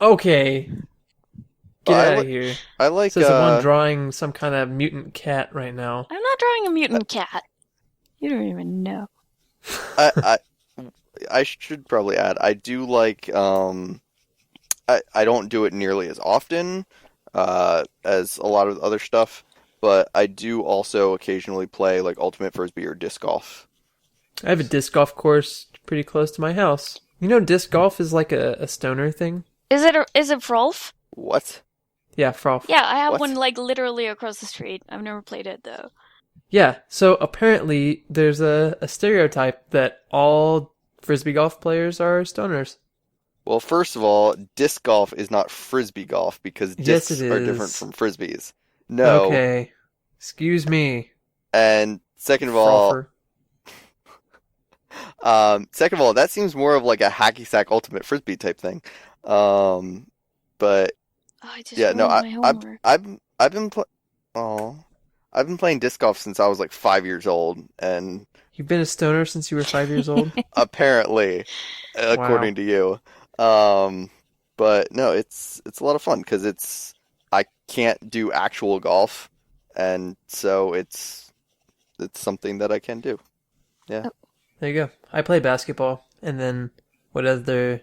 Okay. Get out of here. I like Says the one drawing some kind of mutant cat right now. I'm not drawing a mutant cat. You don't even know. I should probably add, I do like, I don't do it nearly as often as a lot of other stuff, but I do also occasionally play like Ultimate Frisbee or disc golf. I have a disc golf course pretty close to my house. You know, disc golf is like a stoner thing. Is it Frolf? What? Yeah, Frolf. Yeah, I have What? one like literally across the street. I've never played it though. Yeah, so apparently there's a stereotype that all Frisbee golf players are stoners. Well, first of all, disc golf is not Frisbee golf because Yes, discs it are is. different from Frisbees. No. Okay. Excuse me. And second of all, Frolfer. that seems more of like a hacky sack Ultimate Frisbee type thing. But Oh, I just yeah, no, ruined my homework. I've been playing disc golf since I was like 5 years old, and You've been a stoner since you were 5 years old? apparently, according to you. But no, it's a lot of fun because I can't do actual golf, and so it's something that I can do. Yeah. Oh. There you go. I play basketball, and then whatever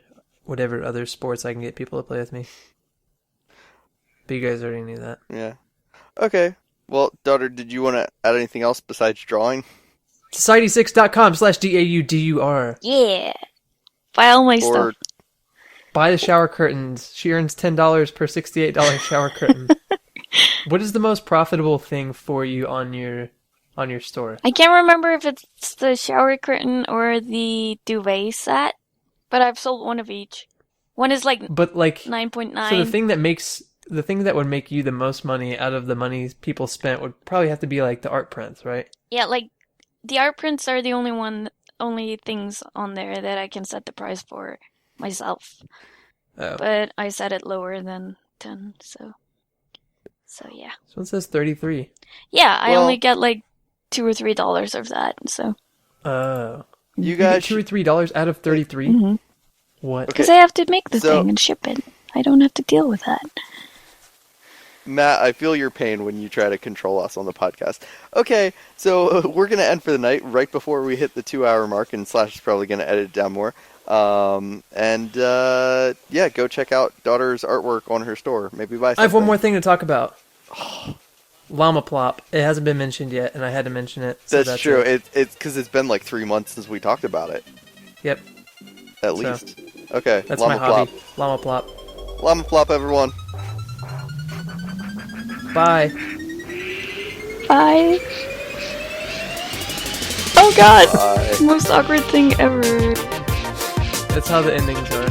other sports I can get people to play with me. But you guys already knew that. Yeah. Okay. Well, Daudur, did you want to add anything else besides drawing? Society6.com/DAUDUR. Yeah. Buy all my Or stuff. Buy the shower curtains. She earns $10 per $68 shower curtain. What is the most profitable thing for you on your store? I can't remember if it's the shower curtain or the duvet set, but I've sold one of each. One is like But like 9.9. So the thing that would make you the most money out of the money people spent would probably have to be like the art prints, right? Yeah, like the art prints are the only things on there that I can set the price for myself. Oh. But I set it lower than 10, so yeah. So it says 33. Yeah, I Well- only get like $2 or $3 of that, so. Oh. you You get guys $2 or $3 out of 33? Mm-hmm. What? Because I have to make the So- thing and ship it. I don't have to deal with that. Matt, I feel your pain when you try to control us on the podcast. Okay, so we're going to end for the night right before we hit the 2-hour mark, and Slash is probably going to edit it down more. Yeah, go check out Daudur's artwork on her store. Maybe buy something. I have one more thing to talk about. Llama Plop. It hasn't been mentioned yet, and I had to mention it. So That's true. It's because it's been like 3 months since we talked about it. Yep. At least. Okay, That's Llama my hobby. Plop. Llama Plop. Llama Plop, everyone. Bye. Bye. Oh god! Bye. Most awkward thing ever. That's how the endings are.